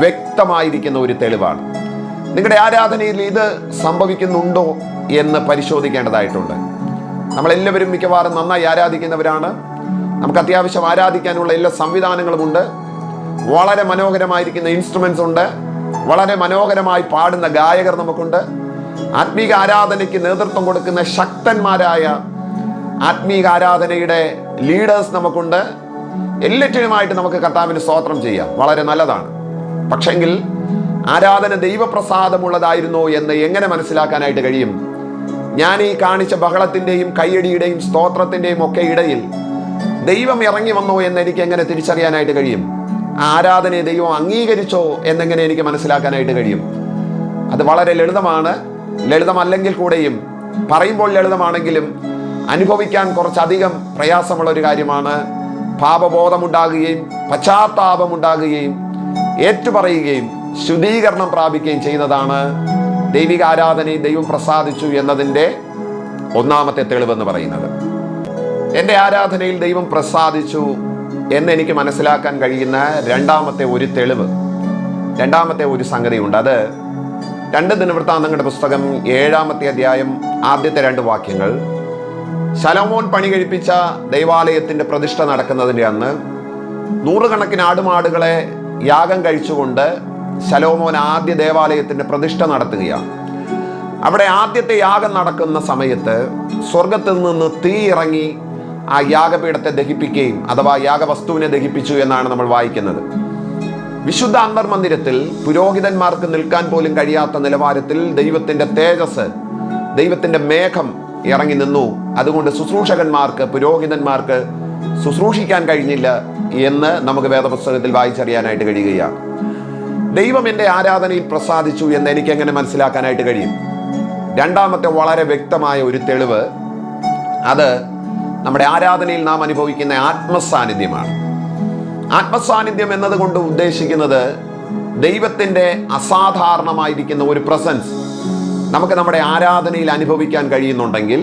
വ്യക്തമായിരിക്കുന്ന ഒരു തെളിവാണ്. നിങ്ങളുടെ ആരാധനയിൽ ഇത് സംഭവിക്കുന്നുണ്ടോ എന്ന് പരിശോധിക്കേണ്ടതായിട്ടുണ്ട്. നമ്മളെല്ലാവരും മിക്കവാറും നന്നായി ആരാധിക്കുന്നവരാണ്. നമുക്ക് അത്യാവശ്യം ആരാധിക്കാനുള്ള എല്ലാ സംവിധാനങ്ങളുമുണ്ട്. വളരെ മനോഹരമായിരിക്കുന്ന ഇൻസ്ട്രുമെന്റ്സ് ഉണ്ട്. വളരെ മനോഹരമായി പാടുന്ന ഗായകർ നമുക്കുണ്ട്. ആത്മീക ആരാധനയ്ക്ക് നേതൃത്വം കൊടുക്കുന്ന ശക്തന്മാരായ ആത്മീക ആരാധനയുടെ ലീഡേഴ്സ് നമുക്കുണ്ട്. എല്ലാറ്റിനുമായിട്ട് നമുക്ക് കർത്താവിന് സ്തോത്രം ചെയ്യാം, വളരെ നല്ലതാണ്. പക്ഷെങ്കിൽ ആരാധന ദൈവപ്രസാദമുള്ളതായിരുന്നോ എന്ന് എങ്ങനെ മനസ്സിലാക്കാനായിട്ട് കഴിയും? ഞാൻ ഈ കാണിച്ച ബഹളത്തിൻ്റെയും കയ്യടിയുടെയും സ്തോത്രത്തിൻ്റെയും ഒക്കെ ഇടയിൽ ദൈവം ഇറങ്ങി വന്നോ എന്ന് എനിക്ക് എങ്ങനെ തിരിച്ചറിയാനായിട്ട് കഴിയും? ആരാധനയെ ദൈവം അംഗീകരിച്ചോ എന്നെങ്ങനെ എനിക്ക് മനസ്സിലാക്കാനായിട്ട് കഴിയും? അത് വളരെ ലളിതമാണ്. ലളിതമല്ലെങ്കിൽ കൂടെയും, പറയുമ്പോൾ ലളിതമാണെങ്കിലും അനുഭവിക്കാൻ കുറച്ചധികം പ്രയാസമുള്ള ഒരു കാര്യമാണ്. പാപബോധമുണ്ടാകുകയും പശ്ചാത്താപമുണ്ടാകുകയും ഏറ്റുപറയുകയും ശുദ്ധീകരണം പ്രാപിക്കുകയും ചെയ്യുന്നതാണ് ദൈവിക ആരാധനയിൽ ദൈവം പ്രസാദിച്ചു എന്നതിൻ്റെ ഒന്നാമത്തെ തെളിവെന്ന് പറയുന്നത്. എൻ്റെ ആരാധനയിൽ ദൈവം പ്രസാദിച്ചു എന്നെനിക്ക് മനസ്സിലാക്കാൻ കഴിയുന്ന രണ്ടാമത്തെ ഒരു തെളിവ്, രണ്ടാമത്തെ ഒരു സംഗതിയുണ്ട്. അത് 2 ദിനവൃത്താന്തങ്ങളുടെ പുസ്തകം 7-ാമത്തെ അധ്യായം ആദ്യത്തെ 2 വാക്യങ്ങൾ. ശലോമോൻ പണി കഴിപ്പിച്ച ദൈവാലയത്തിൻ്റെ പ്രതിഷ്ഠ നടക്കുന്നതിൻ്റെ അന്ന് 100 കണക്കിന് ആടുമാടുകളെ യാഗം കഴിച്ചുകൊണ്ട് ശലോമോൻ ആദ്യ ദേവാലയത്തിൻ്റെ പ്രതിഷ്ഠ നടത്തുകയാണ്. അവിടെ ആദ്യത്തെ യാഗം നടക്കുന്ന സമയത്ത് സ്വർഗത്തിൽ നിന്ന് തീ ഇറങ്ങി ആ യാഗപീഠത്തെ ദഹിപ്പിക്കുകയും അഥവാ യാഗവസ്തുവിനെ ദഹിപ്പിച്ചു എന്നാണ് നമ്മൾ വായിക്കുന്നത്. വിശുദ്ധ അന്തർമന്ദിരത്തിൽ പുരോഹിതന്മാർക്ക് നിൽക്കാൻ പോലും കഴിയാത്ത നിലവാരത്തിൽ ദൈവത്തിൻ്റെ തേജസ്, ദൈവത്തിൻ്റെ മേഘം ഇറങ്ങി നിന്നു. അതുകൊണ്ട് ശുശ്രൂഷകന്മാർക്ക്, പുരോഹിതന്മാർക്ക് ശുശ്രൂഷിക്കാൻ കഴിഞ്ഞില്ല എന്ന് നമുക്ക് വേദപുസ്തകത്തിൽ വായിച്ചറിയാനായിട്ട് കഴിയുകയാണ്. ദൈവം എൻ്റെ ആരാധനയിൽ പ്രസാദിച്ചു എന്ന് എനിക്ക് എങ്ങനെ മനസ്സിലാക്കാനായിട്ട് കഴിയും? രണ്ടാമത്തെ വളരെ വ്യക്തമായ ഒരു തെളിവ്, അത് നമ്മുടെ ആരാധനയിൽ നാം അനുഭവിക്കുന്ന ആത്മസാന്നിധ്യമാണ്. ആത്മസാന്നിധ്യം എന്നതുകൊണ്ട് ഉദ്ദേശിക്കുന്നത് ദൈവത്തിൻ്റെ അസാധാരണമായിരിക്കുന്ന ഒരു പ്രസൻസ് നമുക്ക് നമ്മുടെ ആരാധനയിൽ അനുഭവിക്കാൻ കഴിയുന്നുണ്ടെങ്കിൽ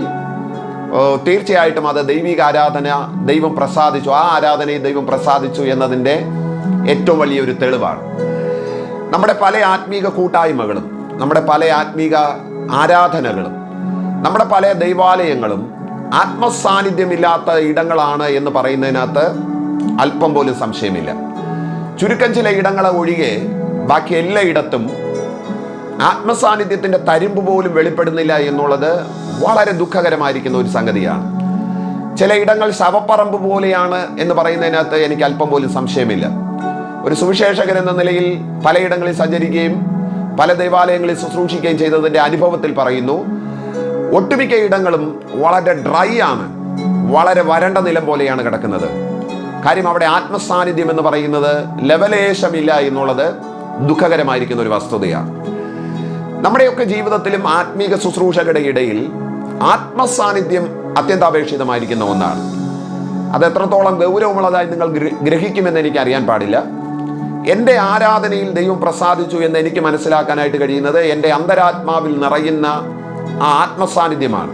തീർച്ചയായിട്ടും അത് ദൈവിക ആരാധന ദൈവം പ്രസാദിച്ചു, ആ ആരാധനയിൽ ദൈവം പ്രസാദിച്ചു എന്നതിൻ്റെ ഏറ്റവും വലിയൊരു തെളിവാണ്. നമ്മുടെ പല ആത്മീക കൂട്ടായ്മകളും, നമ്മുടെ പല ആത്മീക ആരാധനകളും, നമ്മുടെ പല ദൈവാലയങ്ങളും ആത്മസാന്നിധ്യമില്ലാത്ത ഇടങ്ങളാണ് എന്ന് പറയുന്നതിനകത്ത് അല്പം പോലും സംശയമില്ല. ചുരുക്കം ചില ഇടങ്ങളെ ഒഴികെ ബാക്കി എല്ലായിടത്തും ആത്മസാന്നിധ്യത്തിൻ്റെ തരിമ്പ് പോലും വെളിപ്പെടുന്നില്ല എന്നുള്ളത് വളരെ ദുഃഖകരമായിരിക്കുന്ന ഒരു സംഗതിയാണ്. ചില ഇടങ്ങൾ ശവപ്പറമ്പ് പോലെയാണ് എന്ന് പറയുന്നതിനകത്ത് എനിക്ക് അല്പം പോലും സംശയമില്ല. ഒരു സുവിശേഷകൻ എന്ന നിലയിൽ പലയിടങ്ങളിൽ സഞ്ചരിക്കുകയും പല ദൈവാലയങ്ങളിൽ ശുശ്രൂഷിക്കുകയും ചെയ്തതിൻ്റെ അനുഭവത്തിൽ പറയുന്നു, ഒട്ടുമിക്ക ഇടങ്ങളും വളരെ ഡ്രൈ ആണ്, വളരെ വരണ്ട നിലം പോലെയാണ് കിടക്കുന്നത്. കാര്യം അവിടെ ആത്മസാന്നിധ്യം എന്ന് പറയുന്നത് ലവലേശമില്ല എന്നുള്ളത് ദുഃഖകരമായിരിക്കുന്ന ഒരു വസ്തുതയാണ്. നമ്മുടെയൊക്കെ ജീവിതത്തിലും ആത്മീക ശുശ്രൂഷകളുടെ ഇടയിൽ ആത്മസാന്നിധ്യം അത്യന്താപേക്ഷിതമായിരിക്കുന്ന ഒന്നാണ്. അത് എത്രത്തോളം ഗൗരവമുള്ളതായി നിങ്ങൾ ഗ്രഹിക്കുമെന്ന് എനിക്ക് അറിയാൻ പാടില്ല. എൻ്റെ ആരാധനയിൽ ദൈവം പ്രസാദിച്ചു എന്ന് എനിക്ക് മനസ്സിലാക്കാനായിട്ട് കഴിയുന്നത് എൻ്റെ അന്തരാത്മാവിൽ നിറയുന്ന ആ ആത്മസാന്നിധ്യമാണ്.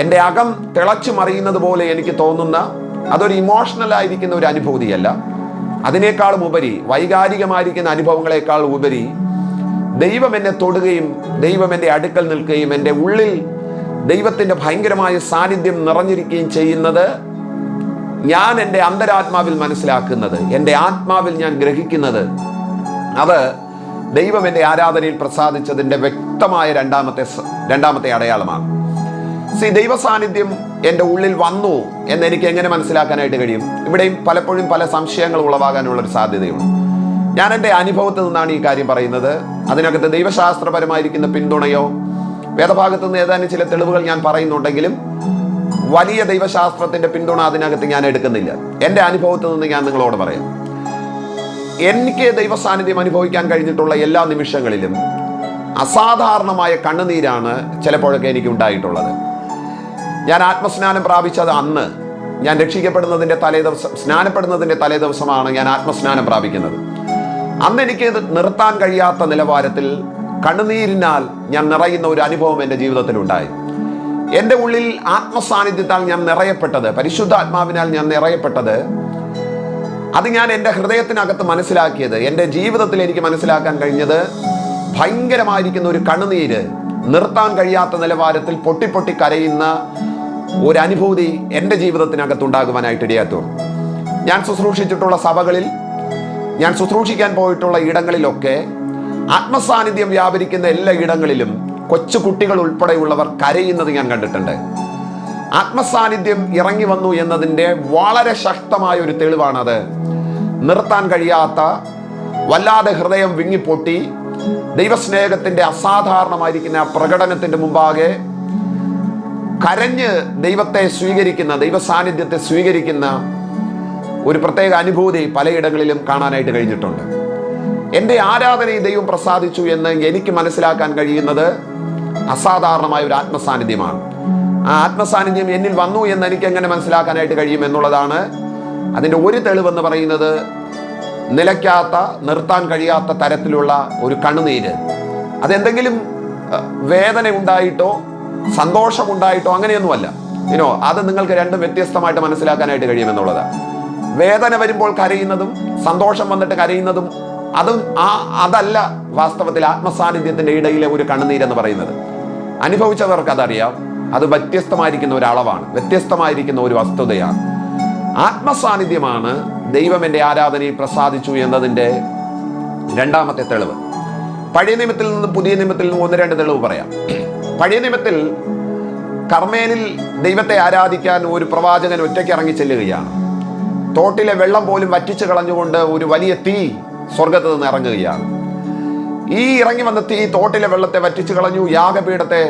എൻ്റെ അകം തിളച്ചു മറിയുന്നത് പോലെ എനിക്ക് തോന്നുന്ന, അതൊരു ഇമോഷണൽ ആയിരിക്കുന്ന ഒരു അനുഭൂതിയല്ല. അതിനേക്കാളും ഉപരി, വൈകാരികമായിരിക്കുന്ന അനുഭവങ്ങളെക്കാൾ ഉപരി, ദൈവം എന്നെ തൊടുകയും ദൈവം എൻ്റെ അടുക്കൽ നിൽക്കുകയും എൻ്റെ ഉള്ളിൽ ദൈവത്തിൻ്റെ ഭയങ്കരമായ സാന്നിധ്യം നിറഞ്ഞിരിക്കുകയും ചെയ്യുന്നത് ഞാൻ എൻ്റെ അന്തരാത്മാവിൽ മനസ്സിലാക്കുന്നത്, എൻ്റെ ആത്മാവിൽ ഞാൻ ഗ്രഹിക്കുന്നത്, അത് ദൈവം എൻ്റെ ആരാധനയിൽ പ്രസാദിച്ചതിൻ്റെ വ്യക്തമായ രണ്ടാമത്തെ അടയാളമാണ്. ദൈവ സാന്നിധ്യം എൻ്റെ ഉള്ളിൽ വന്നു എന്ന് എനിക്ക് എങ്ങനെ മനസ്സിലാക്കാനായിട്ട് കഴിയും? ഇവിടെയും പലപ്പോഴും പല സംശയങ്ങൾ ഉളവാകാനുള്ളൊരു സാധ്യതയുണ്ട്. ഞാൻ എൻ്റെ അനുഭവത്തിൽ നിന്നാണ് ഈ കാര്യം പറയുന്നത്. അതിനകത്ത് ദൈവശാസ്ത്രപരമായിരിക്കുന്ന പിന്തുണയോ വേദഭാഗത്ത് നിന്ന് ഏതാനും ചില തെളിവുകൾ ഞാൻ പറയുന്നുണ്ടെങ്കിലും വലിയ ദൈവശാസ്ത്രത്തിൻ്റെ പിന്തുണ അതിനകത്ത് ഞാൻ എടുക്കുന്നില്ല. എൻ്റെ അനുഭവത്തിൽ നിന്ന് ഞാൻ നിങ്ങളോട് പറയാം. എനിക്ക് ദൈവസാന്നിധ്യം അനുഭവിക്കാൻ കഴിഞ്ഞിട്ടുള്ള എല്ലാ നിമിഷങ്ങളിലും അസാധാരണമായ കണ്ണുനീരാണ് ചിലപ്പോഴൊക്കെ എനിക്ക് ഉണ്ടായിട്ടുള്ളത്. ഞാൻ ആത്മസ്നാനം പ്രാപിച്ചത് അന്ന്, ഞാൻ രക്ഷിക്കപ്പെടുന്നതിൻ്റെ തലേദിവസം, സ്നാനപ്പെടുന്നതിൻ്റെ തലേദിവസമാണ് ഞാൻ ആത്മസ്നാനം പ്രാപിക്കുന്നത്. അന്ന് എനിക്ക് നിർത്താൻ കഴിയാത്ത നിലവാരത്തിൽ കണ്ണുനീരിനാൽ ഞാൻ നിറയുന്ന ഒരു അനുഭവം എൻ്റെ ജീവിതത്തിലുണ്ടായി. എൻ്റെ ഉള്ളിൽ ആത്മസാന്നിധ്യത്താൽ ഞാൻ നിറയപ്പെട്ടത്, പരിശുദ്ധാത്മാവിനാൽ ഞാൻ നിറയപ്പെട്ടത്, അത് ഞാൻ എൻ്റെ ഹൃദയത്തിനകത്ത് മനസ്സിലാക്കിയത്, എൻ്റെ ജീവിതത്തിൽ എനിക്ക് മനസ്സിലാക്കാൻ കഴിഞ്ഞത്, ഭയങ്കരമായിരിക്കുന്ന ഒരു കണ്ണുനീര് നിർത്താൻ കഴിയാത്ത നിലവാരത്തിൽ പൊട്ടി പൊട്ടി കരയുന്ന ഒരു അനുഭൂതി എൻ്റെ ജീവിതത്തിനകത്തുണ്ടാകുവാനായിട്ട് ഇടയാത്തു. ഞാൻ ശുശ്രൂഷിച്ചിട്ടുള്ള സഭകളിൽ, ഞാൻ ശുശ്രൂഷിക്കാൻ പോയിട്ടുള്ള ഇടങ്ങളിലൊക്കെ ആത്മസാന്നിധ്യം വ്യാപരിക്കുന്ന എല്ലാ ഇടങ്ങളിലും കൊച്ചു കുട്ടികൾ ഉൾപ്പെടെയുള്ളവർ കരയുന്നത് ഞാൻ കണ്ടിട്ടുണ്ട്. ആത്മസാന്നിധ്യം ഇറങ്ങി വന്നു എന്നതിൻ്റെ വളരെ ശക്തമായ ഒരു തെളിവാണത്. നിർത്താൻ കഴിയാത്ത, വല്ലാതെ ഹൃദയം വിങ്ങിപ്പൊട്ടി ദൈവസ്നേഹത്തിൻ്റെ അസാധാരണമായിരിക്കുന്ന പ്രകടനത്തിൻ്റെ മുമ്പാകെ കരഞ്ഞ് ദൈവത്തെ സ്വീകരിക്കുന്ന, ദൈവസാന്നിധ്യത്തെ സ്വീകരിക്കുന്ന ഒരു പ്രത്യേക അനുഭൂതി പലയിടങ്ങളിലും കാണാനായിട്ട് കഴിഞ്ഞിട്ടുണ്ട്. എൻ്റെ ആരാധനയെ ദൈവം പ്രസാദിച്ചു എന്ന് എനിക്ക് മനസ്സിലാക്കാൻ കഴിയുന്നത് അസാധാരണമായ ഒരു ആത്മസാന്നിധ്യമാണ്. ആ ആത്മസാന്നിധ്യം എന്നിൽ വന്നു എന്ന് എനിക്ക് എങ്ങനെ മനസ്സിലാക്കാനായിട്ട് കഴിയും എന്നുള്ളതാണ് അതിൻ്റെ ഒരു തെളിവെന്ന് പറയുന്നത്. നിലയ്ക്കാത്ത, നിർത്താൻ കഴിയാത്ത തരത്തിലുള്ള ഒരു കണ്ണുനീര്. അതെന്തെങ്കിലും വേദന ഉണ്ടായിട്ടോ സന്തോഷമുണ്ടായിട്ടോ അങ്ങനെയൊന്നുമല്ല. അത് നിങ്ങൾക്ക് രണ്ടും വ്യത്യസ്തമായിട്ട് മനസ്സിലാക്കാനായിട്ട് കഴിയുമെന്നുള്ളതാണ്. വേദന വരുമ്പോൾ കരയുന്നതും സന്തോഷം വന്നിട്ട് കരയുന്നതും അതല്ല വാസ്തവത്തിൽ ആത്മസാന്നിധ്യത്തിൻ്റെ ഇടയിലെ ഒരു കണ്ണുനീരെന്ന് പറയുന്നത്. അനുഭവിച്ചവർക്ക് അതറിയാം. അത് വ്യത്യസ്തമായിരിക്കുന്ന ഒരു അളവാണ്, വ്യത്യസ്തമായിരിക്കുന്ന ഒരു വസ്തുതയാണ്. ആത്മസാന്നിധ്യമാണ് ദൈവം എൻ്റെ ആരാധനയിൽ പ്രസാദിച്ചു എന്നതിൻ്റെ രണ്ടാമത്തെ തെളിവ്. പഴയ നിയമത്തിൽ നിന്നും പുതിയ നിയമത്തിൽ നിന്നും 1-2 തെളിവ് പറയാം. പഴയ നിയമത്തിൽ കർമ്മേലിൽ ദൈവത്തെ ആരാധിക്കാൻ ഒരു പ്രവാചകൻ ഒറ്റയ്ക്ക് ഇറങ്ങി ചെല്ലുകയാണ്. തോട്ടിലെ വെള്ളം പോലും വറ്റിച്ചു കളഞ്ഞുകൊണ്ട് ഒരു വലിയ തീ സ്വർഗത്ത് നിന്ന് ഇറങ്ങുകയാണ്. ഈ ഇറങ്ങി വന്ന തീ തോട്ടിലെ വെള്ളത്തെ വറ്റിച്ചു കളഞ്ഞു, യാഗപീഠത്തെ,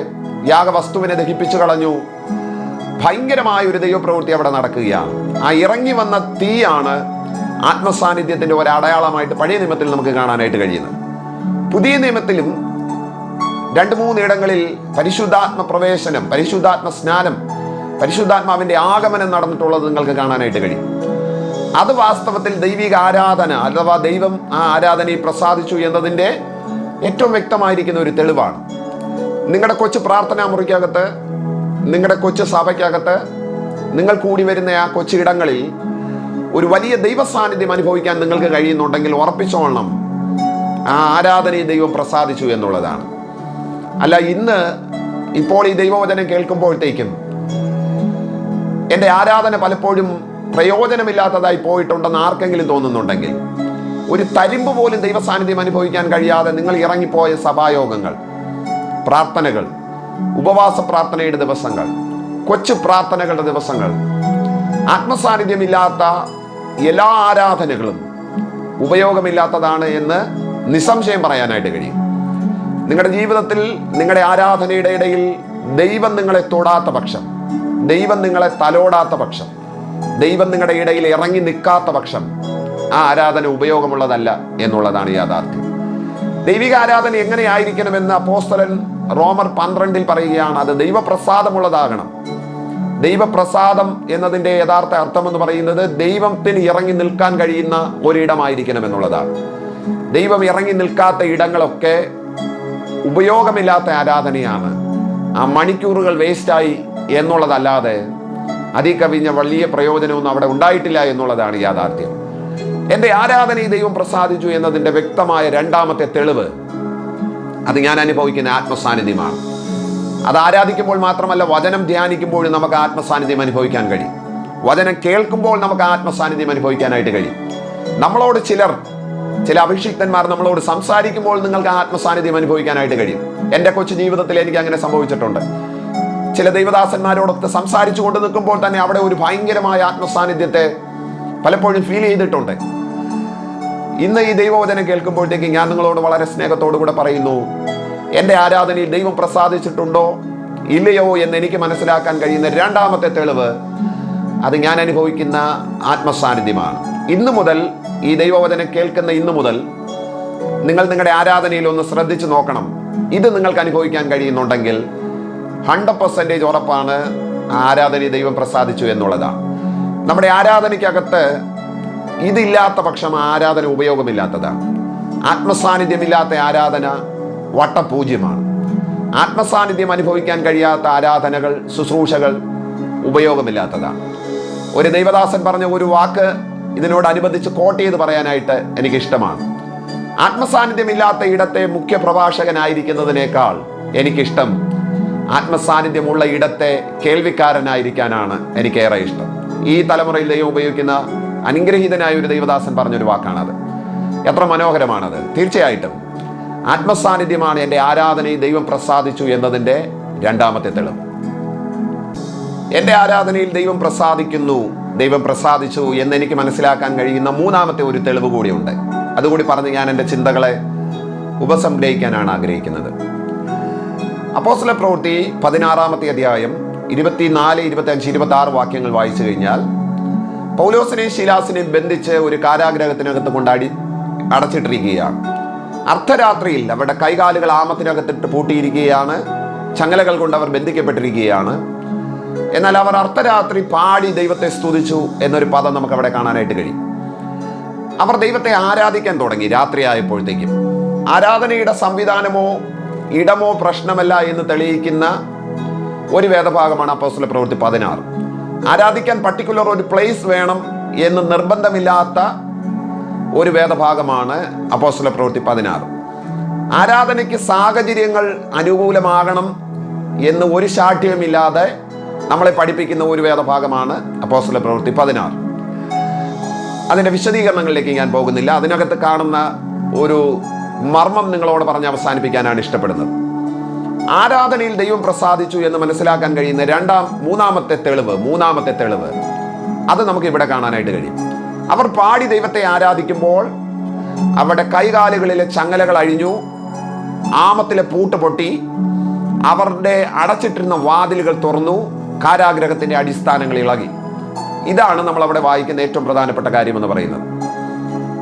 യാഗവസ്തുവിനെ ദഹിപ്പിച്ചു കളഞ്ഞു. ഭയങ്കരമായ ഒരു ദൈവപ്രവൃത്തി അവിടെ നടക്കുകയാണ്. ആ ഇറങ്ങി വന്ന തീയാണ് ആത്മസാന്നിധ്യത്തിൻ്റെ ഒരു അടയാളമായിട്ട് പഴയ നിയമത്തിൽ നമുക്ക് കാണാനായിട്ട് കഴിയുന്നത്. പുതിയ നിയമത്തിലും 2-3 ഇടങ്ങളിൽ പരിശുദ്ധാത്മ പ്രവേശനം, പരിശുദ്ധാത്മ സ്നാനം, പരിശുദ്ധാത്മാവിൻ്റെ ആഗമനം നടന്നിട്ടുള്ളത് നിങ്ങൾക്ക് കാണാനായിട്ട് കഴിയും. അത് വാസ്തവത്തിൽ ദൈവിക ആരാധന അഥവാ ദൈവം ആ ആരാധനയിൽ പ്രസാദിച്ചു എന്നതിൻ്റെ ഏറ്റവും വ്യക്തമായിരിക്കുന്ന ഒരു തെളിവാണ്. നിങ്ങളുടെ കൊച്ചു പ്രാർത്ഥനാ മുറിക്കകത്ത്, നിങ്ങളുടെ കൊച്ചു സഭയ്ക്കകത്ത്, നിങ്ങൾ കൂടി വരുന്ന ആ കൊച്ചു ഇടങ്ങളിൽ ഒരു വലിയ ദൈവ സാന്നിധ്യം അനുഭവിക്കാൻ നിങ്ങൾക്ക് കഴിയുന്നുണ്ടെങ്കിൽ ഉറപ്പിച്ചോളണം, ആ ആരാധനയിൽ ദൈവം പ്രസാദിച്ചു എന്നുള്ളതാണ്. അല്ല ഇപ്പോൾ ഈ ദൈവവചനം കേൾക്കുമ്പോഴത്തേക്കും എൻ്റെ ആരാധന പലപ്പോഴും പ്രയോജനമില്ലാത്തതായി പോയിട്ടുണ്ടെന്ന് ആർക്കെങ്കിലും തോന്നുന്നുണ്ടെങ്കിൽ, ഒരു തരിമ്പ് പോലും ദൈവ സാന്നിധ്യം അനുഭവിക്കാൻ കഴിയാതെ നിങ്ങൾ ഇറങ്ങിപ്പോയ സഭായോഗങ്ങൾ, പ്രാർത്ഥനകൾ, ഉപവാസ പ്രാർത്ഥനയുടെ ദിവസങ്ങൾ, കൊച്ചു പ്രാർത്ഥനകളുടെ ദിവസങ്ങൾ, ആത്മസാന്നിധ്യമില്ലാത്ത എല്ലാ ആരാധനകളും ഉപയോഗമില്ലാത്തതാണ് എന്ന് നിസ്സംശയം പറയാനായിട്ട് കഴിയും. നിങ്ങളുടെ ജീവിതത്തിൽ, നിങ്ങളുടെ ആരാധനയുടെ ഇടയിൽ ദൈവം നിങ്ങളെ തൊടാത്ത പക്ഷം, ദൈവം നിങ്ങളെ തലോടാത്ത പക്ഷം, ദൈവം നിങ്ങളുടെ ഇടയിൽ ഇറങ്ങി നിൽക്കാത്ത പക്ഷം ആ ആരാധന ഉപയോഗമുള്ളതല്ല എന്നുള്ളതാണ് യാഥാർത്ഥ്യം. ദൈവിക ആരാധന എങ്ങനെയായിരിക്കണമെന്ന് അപ്പോസ്തലൻ റോമർ 12 പറയുകയാണ്. അത് ദൈവപ്രസാദമുള്ളതാകണം. ദൈവപ്രസാദം എന്നതിൻ്റെ യഥാർത്ഥ അർത്ഥമെന്ന് പറയുന്നത് ദൈവത്തിന് ഇറങ്ങി നിൽക്കാൻ കഴിയുന്ന ഒരിടമായിരിക്കണം എന്നുള്ളതാണ്. ദൈവം ഇറങ്ങി നിൽക്കാത്ത ഇടങ്ങളൊക്കെ ഉപയോഗമില്ലാത്ത ആരാധനയാണ്. ആ മണിക്കൂറുകൾ വേസ്റ്റായി എന്നുള്ളതല്ലാതെ അതികവിഞ്ഞ വലിയ പ്രയോജനമൊന്നും അവിടെ ഉണ്ടായിട്ടില്ല എന്നുള്ളതാണ് യാഥാർത്ഥ്യം. എൻ്റെ ആരാധനയെ ദൈവം പ്രസാദിച്ചു എന്നതിൻ്റെ വ്യക്തമായ രണ്ടാമത്തെ തെളിവ് അത് ഞാൻ അനുഭവിക്കുന്ന ആത്മസാന്നിധ്യമാണ്. അത് ആരാധിക്കുമ്പോൾ മാത്രമല്ല, വചനം ധ്യാനിക്കുമ്പോഴും നമുക്ക് ആത്മസാന്നിധ്യം അനുഭവിക്കാൻ കഴിയും. വചനം കേൾക്കുമ്പോൾ നമുക്ക് ആത്മസാന്നിധ്യം അനുഭവിക്കാനായിട്ട് കഴിയും. നമ്മളോട് ചില അഭിഷിക്തന്മാർ നമ്മളോട് സംസാരിക്കുമ്പോൾ നിങ്ങൾക്ക് ആത്മസാന്നിധ്യം അനുഭവിക്കാനായിട്ട് കഴിയും. എൻ്റെ കൊച്ചു ജീവിതത്തിൽ എനിക്ക് അങ്ങനെ സംഭവിച്ചിട്ടുണ്ട്. ചില ദൈവദാസന്മാരോടൊത്ത് സംസാരിച്ചു കൊണ്ട് നിൽക്കുമ്പോൾ തന്നെ അവിടെ ഒരു ഭയങ്കരമായ ആത്മസാന്നിധ്യത്തെ പലപ്പോഴും ഫീൽ ചെയ്തിട്ടുണ്ട്. ഇന്ന് ഈ ദൈവവചനം കേൾക്കുമ്പോഴത്തേക്ക് ഞാൻ നിങ്ങളോട് വളരെ സ്നേഹത്തോടു കൂടെ പറയുന്നു, എൻ്റെ ആരാധനയിൽ ദൈവം പ്രസാദിച്ചിട്ടുണ്ടോ ഇല്ലയോ എന്ന് എനിക്ക് മനസ്സിലാക്കാൻ കഴിയുന്ന രണ്ടാമത്തെ തെളിവ് അത് ഞാൻ അനുഭവിക്കുന്ന ആത്മസാന്നിധ്യമാണ്. ഇന്നു മുതൽ, ഈ ദൈവവചനം കേൾക്കുന്ന ഇന്നു മുതൽ നിങ്ങൾ നിങ്ങളുടെ ആരാധനയിൽ ഒന്ന് ശ്രദ്ധിച്ചു നോക്കണം. ഇത് നിങ്ങൾക്ക് അനുഭവിക്കാൻ കഴിയുന്നുണ്ടെങ്കിൽ 100% ഉറപ്പാണ് ആരാധനയെ ദൈവം പ്രസാദിച്ചു എന്നുള്ളതാണ്. നമ്മുടെ ആരാധനയ്ക്കകത്ത് ഇതില്ലാത്ത പക്ഷം ആരാധന ഉപയോഗമില്ലാത്തതാണ്. ആത്മസാന്നിധ്യമില്ലാത്ത ആരാധന വട്ടപൂജ്യമാണ്. ആത്മസാന്നിധ്യം അനുഭവിക്കാൻ കഴിയാത്ത ആരാധനകൾ, ശുശ്രൂഷകൾ ഉപയോഗമില്ലാത്തതാണ്. ഒരു ദൈവദാസൻ പറഞ്ഞ ഒരു വാക്ക് ഇതിനോടനുബന്ധിച്ച് കോട്ട് ചെയ്ത് പറയാനായിട്ട് എനിക്കിഷ്ടമാണ്. ആത്മസാന്നിധ്യമില്ലാത്ത ഇടത്തെ മുഖ്യ പ്രഭാഷകനായിരിക്കുന്നതിനേക്കാൾ എനിക്കിഷ്ടം ആത്മസാന്നിധ്യമുള്ള ഇടത്തെ കേൾവിക്കാരനായിരിക്കാനാണ് എനിക്കേറെ ഇഷ്ടം. ഈ തലമുറയിൽ ദൈവം ഉപയോഗിക്കുന്ന അനുഗ്രഹീതനായ ഒരു ദൈവദാസൻ പറഞ്ഞൊരു വാക്കാണത്. എത്ര മനോഹരമാണത്! തീർച്ചയായിട്ടും ആത്മസാന്നിധ്യമാണ് എൻ്റെ ആരാധനയിൽ ദൈവം പ്രസാദിച്ചു എന്നതിൻ്റെ രണ്ടാമത്തെ തെളിവ്. എൻ്റെ ആരാധനയിൽ ദൈവം പ്രസാദിക്കുന്നു, ദൈവം പ്രസാദിച്ചു എന്നെനിക്ക് മനസ്സിലാക്കാൻ കഴിയുന്ന മൂന്നാമത്തെ ഒരു തെളിവ് കൂടിയുണ്ട്. അതുകൂടി പറഞ്ഞ് ഞാൻ എൻ്റെ ചിന്തകളെ ഉപസംഗ്രഹിക്കാനാണ് ആഗ്രഹിക്കുന്നത്. അപ്പോസ്തല പ്രവൃത്തി 16-ാമത്തെ അധ്യായം 24, 25, 26 വാക്യങ്ങൾ വായിച്ചു കഴിഞ്ഞാൽ പൗലോസിനെയും ശീലാസിനെയും ബന്ധിച്ച് ഒരു കാരാഗ്രഹത്തിനകത്ത് കൊണ്ട് അടച്ചിട്ടിരിക്കുകയാണ്. അർദ്ധരാത്രിയിൽ അവരുടെ കൈകാലുകൾ ആമത്തിനകത്തിട്ട് പൂട്ടിയിരിക്കുകയാണ്. ചങ്ങലകൾ കൊണ്ട് അവർ ബന്ധിക്കപ്പെട്ടിരിക്കുകയാണ്. എന്നാൽ അവർ അർദ്ധരാത്രി പാടി ദൈവത്തെ സ്തുതിച്ചു എന്നൊരു പദം നമുക്ക് അവിടെ കാണാനായിട്ട് കഴിയും. അവർ ദൈവത്തെ ആരാധിക്കാൻ തുടങ്ങി. രാത്രിയായപ്പോഴത്തേക്കും ആരാധനയുടെ സംവിധാനമോ ഇടമോ പ്രശ്നമല്ല എന്ന് തെളിയിക്കുന്ന ഒരു വേദഭാഗമാണ് അപ്പോസ്തല പ്രവൃത്തി 16. ആരാധിക്കാൻ പർട്ടിക്കുലർ ഒരു പ്ലേസ് വേണം എന്ന് നിർബന്ധമില്ലാത്ത ഒരു വേദഭാഗമാണ് അപ്പോസ്തല പ്രവൃത്തി 16. ആരാധനയ്ക്ക് സാഹചര്യങ്ങൾ അനുകൂലമാകണം എന്ന് ഒരു ശാഠ്യവുമില്ലാതെ നമ്മളെ പഠിപ്പിക്കുന്ന ഒരു വേദഭാഗമാണ് അപ്പോസ്തല പ്രവൃത്തി 16. അതിൻ്റെ വിശദീകരണങ്ങളിലേക്ക് ഞാൻ പോകുന്നില്ല. അതിനകത്ത് കാണുന്ന ഒരു മർമ്മം നിങ്ങളോട് പറഞ്ഞ് അവസാനിപ്പിക്കാനാണ് ഇഷ്ടപ്പെടുന്നത്. ആരാധനയിൽ ദൈവം പ്രസാദിച്ചു എന്ന് മനസ്സിലാക്കാൻ കഴിയുന്ന മൂന്നാമത്തെ തെളിവ് അത് നമുക്ക് ഇവിടെ കാണാനായിട്ട് കഴിയും. അവർ പാടി ദൈവത്തെ ആരാധിക്കുമ്പോൾ അവരുടെ കൈകാലുകളിലെ ചങ്ങലകൾ അഴിഞ്ഞു, ആമത്തിലെ പൂട്ട് പൊട്ടി, അവരുടെ അടച്ചിട്ടിരുന്ന വാതിലുകൾ തുറന്നു, കാരാഗ്രഹത്തിന്റെ അടിസ്ഥാനങ്ങൾ ഇളകി. ഇതാണ് നമ്മൾ അവിടെ വായിക്കുന്ന ഏറ്റവും പ്രധാനപ്പെട്ട കാര്യമെന്ന് പറയുന്നത്.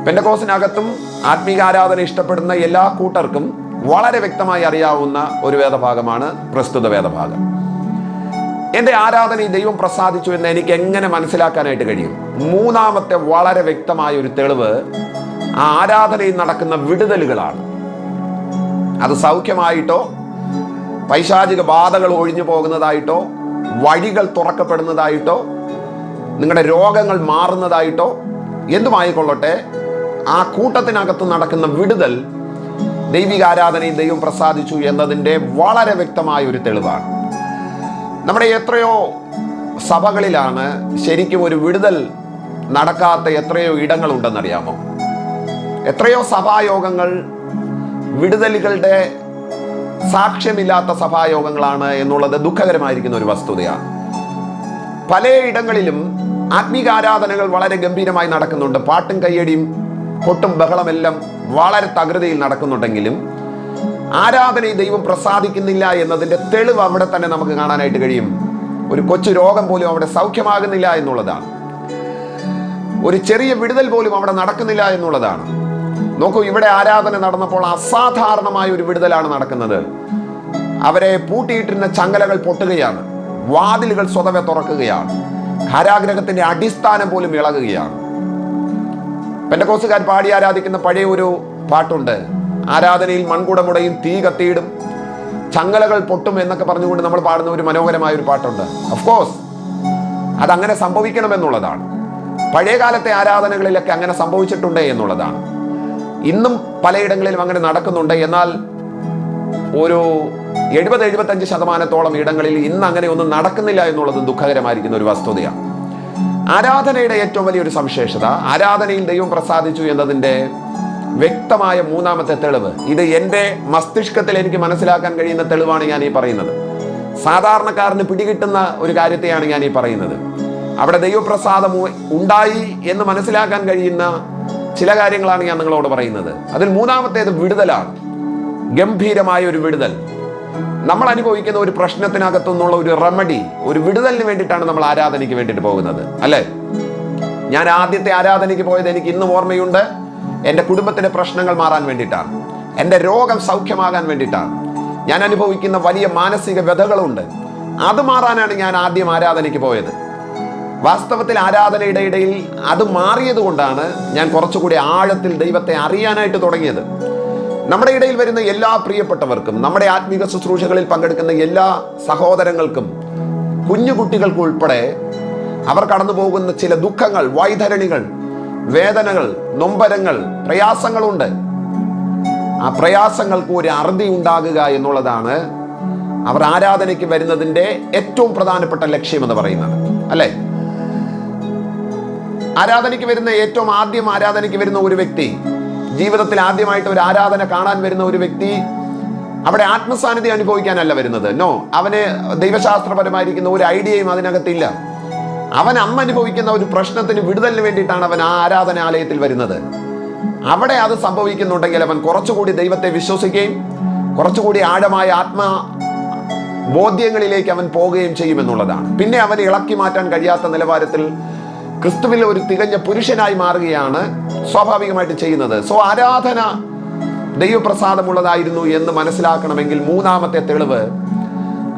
പെന്തക്കോസ്തിനകത്തും ആത്മീക ആരാധന ഇഷ്ടപ്പെടുന്ന എല്ലാ കൂട്ടർക്കും വളരെ വ്യക്തമായി അറിയാവുന്ന ഒരു വേദഭാഗമാണ് പ്രസ്തുത വേദഭാഗം. എൻ്റെ ആരാധനയിൽ ദൈവം പ്രസാദിച്ചു എന്ന് എനിക്ക് എങ്ങനെ മനസ്സിലാക്കാനായിട്ട് കഴിയും? മൂന്നാമത്തെ വളരെ വ്യക്തമായ ഒരു തെളിവ് ആ ആരാധനയിൽ നടക്കുന്ന വിടുതലുകളാണ്. അത് സൗഖ്യമായിട്ടോ, പൈശാചിക ബാധകൾ ഒഴിഞ്ഞു പോകുന്നതായിട്ടോ, വഴികൾ തുറക്കപ്പെടുന്നതായിട്ടോ, നിങ്ങളുടെ രോഗങ്ങൾ മാറുന്നതായിട്ടോ എന്തുമായിക്കൊള്ളട്ടെ, ആ കൂട്ടത്തിനകത്ത് നടക്കുന്ന വിടുതൽ ദൈവിക ആരാധനയിൽ ദൈവം പ്രസാദിച്ചു എന്നതിൻ്റെ വളരെ വ്യക്തമായ ഒരു തെളിവാണ്. നമ്മുടെ എത്രയോ സഭകളിലാണ് ശരിക്കും ഒരു വിടുതൽ നടക്കാത്ത എത്രയോ ഇടങ്ങളുണ്ടെന്നറിയാമോ? എത്രയോ സഭായോഗങ്ങൾ വിടുതലുകളുടെ സാക്ഷ്യമില്ലാത്ത സഭായോഗങ്ങളാണ് എന്നുള്ളത് ദുഃഖകരമായിരിക്കുന്ന ഒരു വസ്തുതയാണ്. പല ഇടങ്ങളിലും ആത്മീക ആരാധനകൾ വളരെ ഗംഭീരമായി നടക്കുന്നുണ്ട്. പാട്ടും കയ്യടിയും കൊട്ടും ബഹളമെല്ലാം വളരെ തകൃതിയിൽ നടക്കുന്നുണ്ടെങ്കിലും ആരാധനയിൽ ദൈവം പ്രസാദിക്കുന്നില്ല എന്നതിൻ്റെ തെളിവ് അവിടെ തന്നെ നമുക്ക് കാണാനായിട്ട് കഴിയും. ഒരു കൊച്ചു രോഗം പോലും അവിടെ സൗഖ്യമാകുന്നില്ല എന്നുള്ളതാണ്. ഒരു ചെറിയ വിടുതൽ പോലും അവിടെ നടക്കുന്നില്ല എന്നുള്ളതാണ്. നോക്കൂ, ഇവിടെ ആരാധന നടന്നപ്പോൾ അസാധാരണമായ ഒരു വിടുതലാണ് നടക്കുന്നത്. അവരെ പൂട്ടിയിട്ടിരുന്ന ചങ്ങലകൾ പൊട്ടുകയാണ്, വാതിലുകൾ സ്വതവേ തുറക്കുകയാണ്, കാരാഗ്രഹത്തിന്റെ അടിസ്ഥാനം പോലും ഇളകുകയാണ്. പെന്തക്കോസ്തുകാർ പാടി ആരാധിക്കുന്ന പഴയ ഒരു പാട്ടുണ്ട്. ആരാധനയിൽ മൺകുടമുടയും, തീ കത്തിയിടും, ചങ്ങലകൾ പൊട്ടും എന്നൊക്കെ പറഞ്ഞുകൊണ്ട് നമ്മൾ പാടുന്ന ഒരു മനോഹരമായ ഒരു പാട്ടുണ്ട്. ഓഫ്കോഴ്സ് അതങ്ങനെ സംഭവിക്കണമെന്നുള്ളതാണ്. പഴയകാലത്തെ ആരാധനകളിലൊക്കെ അങ്ങനെ സംഭവിച്ചിട്ടുണ്ട് എന്നുള്ളതാണ്. ഇന്നും പലയിടങ്ങളിലും അങ്ങനെ നടക്കുന്നുണ്ട്. എന്നാൽ ഒരു 70-75% ഇടങ്ങളിൽ ഇന്ന് അങ്ങനെ ഒന്നും നടക്കുന്നില്ല എന്നുള്ളത് ദുഃഖകരമായിരിക്കുന്ന ഒരു വസ്തുതയാണ്. ആരാധനയുടെ ഏറ്റവും വലിയൊരു സവിശേഷത ആരാധനയിൽ ദൈവം പ്രസാദിച്ചു എന്നതിൻ്റെ വ്യക്തമായ മൂന്നാമത്തെ തെളിവ്. ഇത് എൻ്റെ മസ്തിഷ്കത്തിൽ എനിക്ക് മനസ്സിലാക്കാൻ കഴിയുന്ന തെളിവാണ് ഞാൻ ഈ പറയുന്നത്. സാധാരണക്കാരന് പിടികിട്ടുന്ന ഒരു കാര്യത്തെയാണ് ഞാൻ ഈ പറയുന്നത്. അവിടെ ദൈവപ്രസാദം ഉണ്ടായി എന്ന് മനസ്സിലാക്കാൻ കഴിയുന്ന ചില കാര്യങ്ങളാണ് ഞാൻ നിങ്ങളോട് പറയുന്നത്. അതിൽ മൂന്നാമത്തേത് വിടുതലാണ്. ഗംഭീരമായ ഒരു വിടുതൽ. നമ്മൾ അനുഭവിക്കുന്ന ഒരു പ്രശ്നത്തിനകത്തു നിന്നുള്ള ഒരു റെമഡി, ഒരു വിടുതലിന് വേണ്ടിയിട്ടാണ് നമ്മൾ ആരാധനയ്ക്ക് വേണ്ടിയിട്ട് പോകുന്നത്, അല്ലേ? ഞാൻ ആദ്യത്തെ ആരാധനയ്ക്ക് പോയത് എനിക്ക് ഇന്നും ഓർമ്മയുണ്ട്. എൻ്റെ കുടുംബത്തിൻ്റെ പ്രശ്നങ്ങൾ മാറാൻ വേണ്ടിയിട്ടാണ്, എൻ്റെ രോഗം സൗഖ്യമാകാൻ വേണ്ടിയിട്ടാണ്. ഞാൻ അനുഭവിക്കുന്ന വലിയ മാനസിക വ്യഥകളുണ്ട്, അത് മാറാനാണ് ഞാൻ ആദ്യം ആരാധനയ്ക്ക് പോയത്. വാസ്തവത്തിൽ ആരാധനയുടെ ഇടയിൽ അത് മാറിയത് കൊണ്ടാണ് ഞാൻ കുറച്ചുകൂടി ആഴത്തിൽ ദൈവത്തെ അറിയാനായിട്ട് തുടങ്ങിയത്. നമ്മുടെ ഇടയിൽ വരുന്ന എല്ലാ പ്രിയപ്പെട്ടവർക്കും, നമ്മുടെ ആത്മീക ശുശ്രൂഷകളിൽ പങ്കെടുക്കുന്ന എല്ലാ സഹോദരങ്ങൾക്കും, കുഞ്ഞു കുട്ടികൾക്കും ഉൾപ്പെടെ അവർ കടന്നു പോകുന്ന ചില ദുഃഖങ്ങൾ, വൈതരണികൾ, വേദനകൾ, നൊമ്പരങ്ങൾ, പ്രയാസങ്ങളുണ്ട്. ആ പ്രയാസങ്ങൾക്ക് ഒരു അറുതി ഉണ്ടാകുക എന്നുള്ളതാണ് അവർ ആരാധനയ്ക്ക് വരുന്നതിൻ്റെ ഏറ്റവും പ്രധാനപ്പെട്ട ലക്ഷ്യമെന്ന് പറയുന്നത്, അല്ലേ? ആരാധനയ്ക്ക് വരുന്ന ഏറ്റവും ആദ്യം ആരാധനയ്ക്ക് വരുന്ന ഒരു വ്യക്തി, ജീവിതത്തിൽ ആദ്യമായിട്ട് ഒരു ആരാധന കാണാൻ വരുന്ന ഒരു വ്യക്തി അവിടെ ആത്മസാന്നിധ്യം അനുഭവിക്കാനല്ല വരുന്നത്. നോ, അവന് ദൈവശാസ്ത്രപരമായിരിക്കുന്ന ഒരു ഐഡിയയും അതിനകത്തില്ല. അവൻ അനുഭവിക്കുന്ന ഒരു പ്രശ്നത്തിന് വിടുതലിന് വേണ്ടിയിട്ടാണ് അവൻ ആ ആരാധനാലയത്തിൽ വരുന്നത്. അവിടെ അത് സംഭവിക്കുന്നുണ്ടെങ്കിൽ അവൻ കുറച്ചുകൂടി ദൈവത്തെ വിശ്വസിക്കുകയും കുറച്ചുകൂടി ആഴമായ ബോധ്യങ്ങളിലേക്ക് അവൻ പോവുകയും ചെയ്യുമെന്നുള്ളതാണ്. പിന്നെ അവന് ഇളക്കി മാറ്റാൻ കഴിയാത്ത നിലവാരത്തിൽ ക്രിസ്തുവിൽ ഒരു തികഞ്ഞ പുരുഷനായി മാറുകയാണ് സ്വാഭാവികമായിട്ട് ചെയ്യുന്നത്. സോ ആരാധന ദൈവപ്രസാദമുള്ളതായിരുന്നു എന്ന് മനസ്സിലാക്കണമെങ്കിൽ മൂന്നാമത്തെ തെളിവ്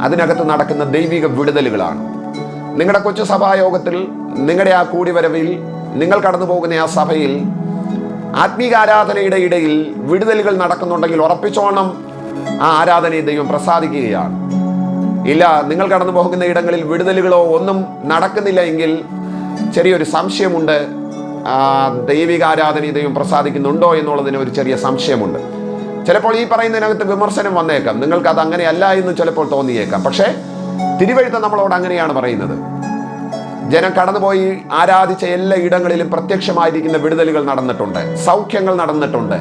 അതിനകത്ത് നടക്കുന്ന ദൈവിക വിടുതലുകളാണ്. നിങ്ങളുടെ കൊച്ചു സഭായോഗത്തിൽ, നിങ്ങളുടെ ആ കൂടിവരവിൽ, നിങ്ങൾ കടന്നു പോകുന്ന ആ സഭയിൽ ആത്മീക ആരാധനയുടെ ഇടയിൽ വിടുതലുകൾ നടക്കുന്നുണ്ടെങ്കിൽ ഉറപ്പിച്ചോണം ആ ആരാധനയെ ദൈവം പ്രസാദിക്കുകയാണ്. ഇല്ല, നിങ്ങൾ കടന്നു പോകുന്ന ഇടങ്ങളിൽ വിടുതലുകളോ ഒന്നും നടക്കുന്നില്ല എങ്കിൽ ചെറിയൊരു സംശയമുണ്ട്. ദൈവിക ആരാധനയെ ദൈവം പ്രസാദിക്കുന്നുണ്ടോ എന്നുള്ളതിന് ഒരു ചെറിയ സംശയമുണ്ട്. ചിലപ്പോൾ ഈ പറയുന്നതിനകത്ത് വിമർശനം വന്നേക്കാം, നിങ്ങൾക്ക് അത് അങ്ങനെയല്ല എന്ന് ചിലപ്പോൾ തോന്നിയേക്കാം. പക്ഷേ തിരുവെഴുത്ത് നമ്മളോട് അങ്ങനെയാണ് പറയുന്നത്. ജനം കടന്നുപോയി ആരാധിച്ച എല്ലാ ഇടങ്ങളിലും പ്രത്യക്ഷമായിരിക്കുന്ന വിടുതലുകൾ നടന്നിട്ടുണ്ട്, സൗഖ്യങ്ങൾ നടന്നിട്ടുണ്ട്,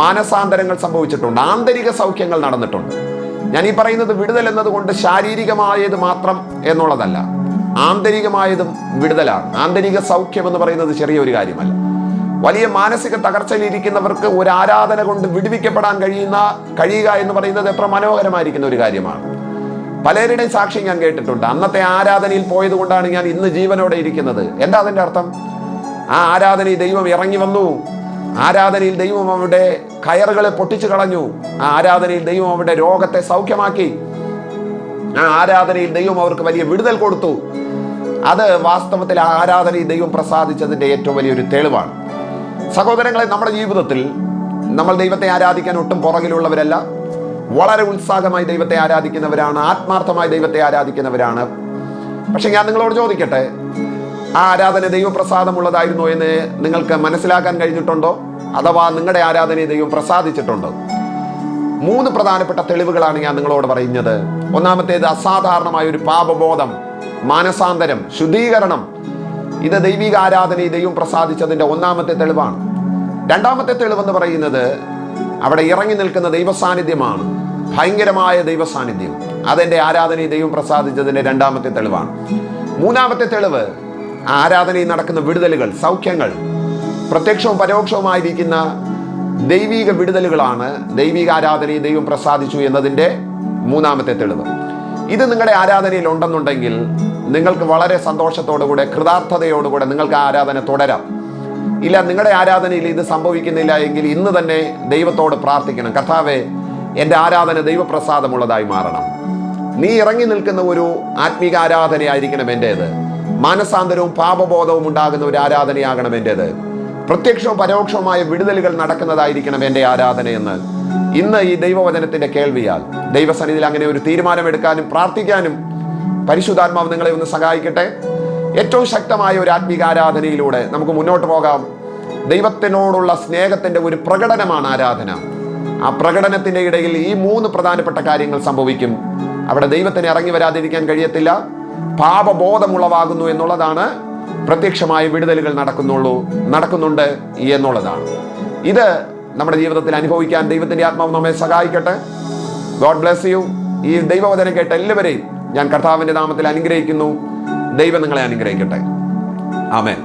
മാനസാന്തരങ്ങൾ സംഭവിച്ചിട്ടുണ്ട്, ആന്തരിക സൗഖ്യങ്ങൾ നടന്നിട്ടുണ്ട്. ഞാൻ ഈ പറയുന്നത് വിടുതൽ എന്നതുകൊണ്ട് ശാരീരികമായത് മാത്രം എന്നുള്ളതല്ല, ആന്തരികമായതും വിടുതലാണ്. ആന്തരിക സൗഖ്യം എന്ന് പറയുന്നത് ചെറിയൊരു കാര്യമല്ല. വലിയ മാനസിക തകർച്ചയിലിരിക്കുന്നവർക്ക് ഒരു ആരാധന കൊണ്ട് വിടുവിക്കപ്പെടാൻ കഴിയുക എന്ന് പറയുന്നത് എത്ര മനോഹരമായിരിക്കുന്ന ഒരു കാര്യമാണ്. പലരുടെയും സാക്ഷ്യം ഞാൻ കേട്ടിട്ടുണ്ട്. അന്നത്തെ ആരാധനയിൽ പോയത് കൊണ്ടാണ് ഞാൻ ഇന്ന് ജീവനോടെ ഇരിക്കുന്നത്. എന്താ അതിൻ്റെ അർത്ഥം? ആ ആരാധനയിൽ ദൈവം ഇറങ്ങി വന്നു, ആരാധനയിൽ ദൈവം അവരുടെ കയറുകളെ പൊട്ടിച്ചു കളഞ്ഞു, ആ ആരാധനയിൽ ദൈവം അവരുടെ രോഗത്തെ സൗഖ്യമാക്കി, ആ ആരാധനയിൽ ദൈവം അവർക്ക് വലിയ വിടുതൽ കൊടുത്തു. അത് വാസ്തവത്തിൽ ആ ആരാധനയിൽ ദൈവം പ്രസാദിച്ചതിൻ്റെ ഏറ്റവും വലിയൊരു തെളിവാണ്. സഹോദരങ്ങളെ, നമ്മുടെ ജീവിതത്തിൽ നമ്മൾ ദൈവത്തെ ആരാധിക്കാൻ ഒട്ടും പുറകിലുള്ളവരല്ല. വളരെ ഉത്സാഹമായി ദൈവത്തെ ആരാധിക്കുന്നവരാണ്, ആത്മാർത്ഥമായി ദൈവത്തെ ആരാധിക്കുന്നവരാണ്. പക്ഷെ ഞാൻ നിങ്ങളോട് ചോദിക്കട്ടെ, ആ ആരാധന ദൈവപ്രസാദമുള്ളതായിരുന്നോ എന്ന് നിങ്ങൾക്ക് മനസ്സിലാക്കാൻ കഴിഞ്ഞിട്ടുണ്ടോ? അഥവാ നിങ്ങളുടെ ആരാധനയെ ദൈവം പ്രസാദിച്ചിട്ടുണ്ടോ? 3 പ്രധാനപ്പെട്ട തെളിവുകളാണ് ഞാൻ നിങ്ങളോട് പറയുന്നത്. ഒന്നാമത്തേത് അസാധാരണമായ ഒരു പാപബോധം, മാനസാന്തരം, ശുദ്ധീകരണം. ഇത് ദൈവിക ആരാധനയെ ദൈവം പ്രസാദിച്ചതിൻ്റെ ഒന്നാമത്തെ തെളിവാണ്. രണ്ടാമത്തെ തെളിവെന്ന് പറയുന്നത് അവിടെ ഇറങ്ങി നിൽക്കുന്ന ദൈവസാന്നിധ്യമാണ്, ഭയങ്കരമായ ദൈവസാന്നിധ്യം. അതെൻ്റെ ആരാധനയെ ദൈവം പ്രസാദിച്ചതിൻ്റെ രണ്ടാമത്തെ തെളിവാണ്. മൂന്നാമത്തെ തെളിവ് ആരാധനയിൽ നടക്കുന്ന വിടുതലുകൾ, സൗഖ്യങ്ങൾ, പ്രത്യക്ഷവും പരോക്ഷവുമായിരിക്കുന്ന ദൈവിക വിടുതലുകളാണ് ദൈവിക ആരാധനയെ ദൈവം പ്രസാദിച്ചു എന്നതിൻ്റെ മൂന്നാമത്തെ തെളിവ്. ഇത് നിങ്ങളുടെ ആരാധനയിൽ ഉണ്ടെന്നുണ്ടെങ്കിൽ നിങ്ങൾക്ക് വളരെ സന്തോഷത്തോടുകൂടെ, കൃതാർത്ഥതയോടുകൂടെ നിങ്ങൾക്ക് ആ ആരാധന തുടരാം. ഇല്ല, നിങ്ങളുടെ ആരാധനയിൽ ഇത് സംഭവിക്കുന്നില്ല എങ്കിൽ ഇന്ന് തന്നെ ദൈവത്തോട് പ്രാർത്ഥിക്കണം, കർത്താവേ, എൻ്റെ ആരാധന ദൈവപ്രസാദമുള്ളതായി മാറണം. നീ ഇറങ്ങി നിൽക്കുന്ന ഒരു ആത്മീക ആരാധനയായിരിക്കണം എൻ്റേത്. മാനസാന്തരവും പാപബോധവും ഉണ്ടാകുന്ന ഒരു ആരാധനയാകണം എൻ്റേത്. പ്രത്യക്ഷവും പരോക്ഷവുമായ വിടുതലുകൾ നടക്കുന്നതായിരിക്കണം എൻ്റെ ആരാധനയെന്ന് ഇന്ന് ഈ ദൈവവചനത്തിൻ്റെ കേൾവിയാൽ ദൈവസന്നിധിയിൽ അങ്ങനെ ഒരു തീരുമാനമെടുക്കാനും പ്രാർത്ഥിക്കാനും പരിശുദ്ധാത്മാവ് നിങ്ങളെ ഒന്ന് സഹായിക്കട്ടെ. ഏറ്റവും ശക്തമായ ഒരു ആത്മീക ആരാധനയിലൂടെ നമുക്ക് മുന്നോട്ട് പോകാം. ദൈവത്തിനോടുള്ള സ്നേഹത്തിൻ്റെ ഒരു പ്രകടനമാണ് ആരാധന. ആ പ്രകടനത്തിൻ്റെ ഇടയിൽ ഈ 3 പ്രധാനപ്പെട്ട കാര്യങ്ങൾ സംഭവിക്കും. അവിടെ ദൈവത്തിന് ഇറങ്ങി വരാതിരിക്കാൻ കഴിയത്തില്ല. പാപബോധമുളവാകുന്നു എന്നുള്ളതാണ്, പ്രത്യക്ഷമായ വിടുതലുകൾ നടക്കുന്നുണ്ട് എന്നുള്ളതാണ്. ഇത് നമ്മുടെ ജീവിതത്തിൽ അനുഭവിക്കാൻ ദൈവത്തിൻ്റെ ആത്മാവ് നമ്മെ സഹായിക്കട്ടെ. God bless you. ഈ ദൈവവചനം കേട്ട എല്ലാവരെയും ഞാൻ കർത്താവിൻ്റെ നാമത്തിൽ അനുഗ്രഹിക്കുന്നു. ദൈവം നിങ്ങളെ അനുഗ്രഹിക്കട്ടെ. ആമേൻ.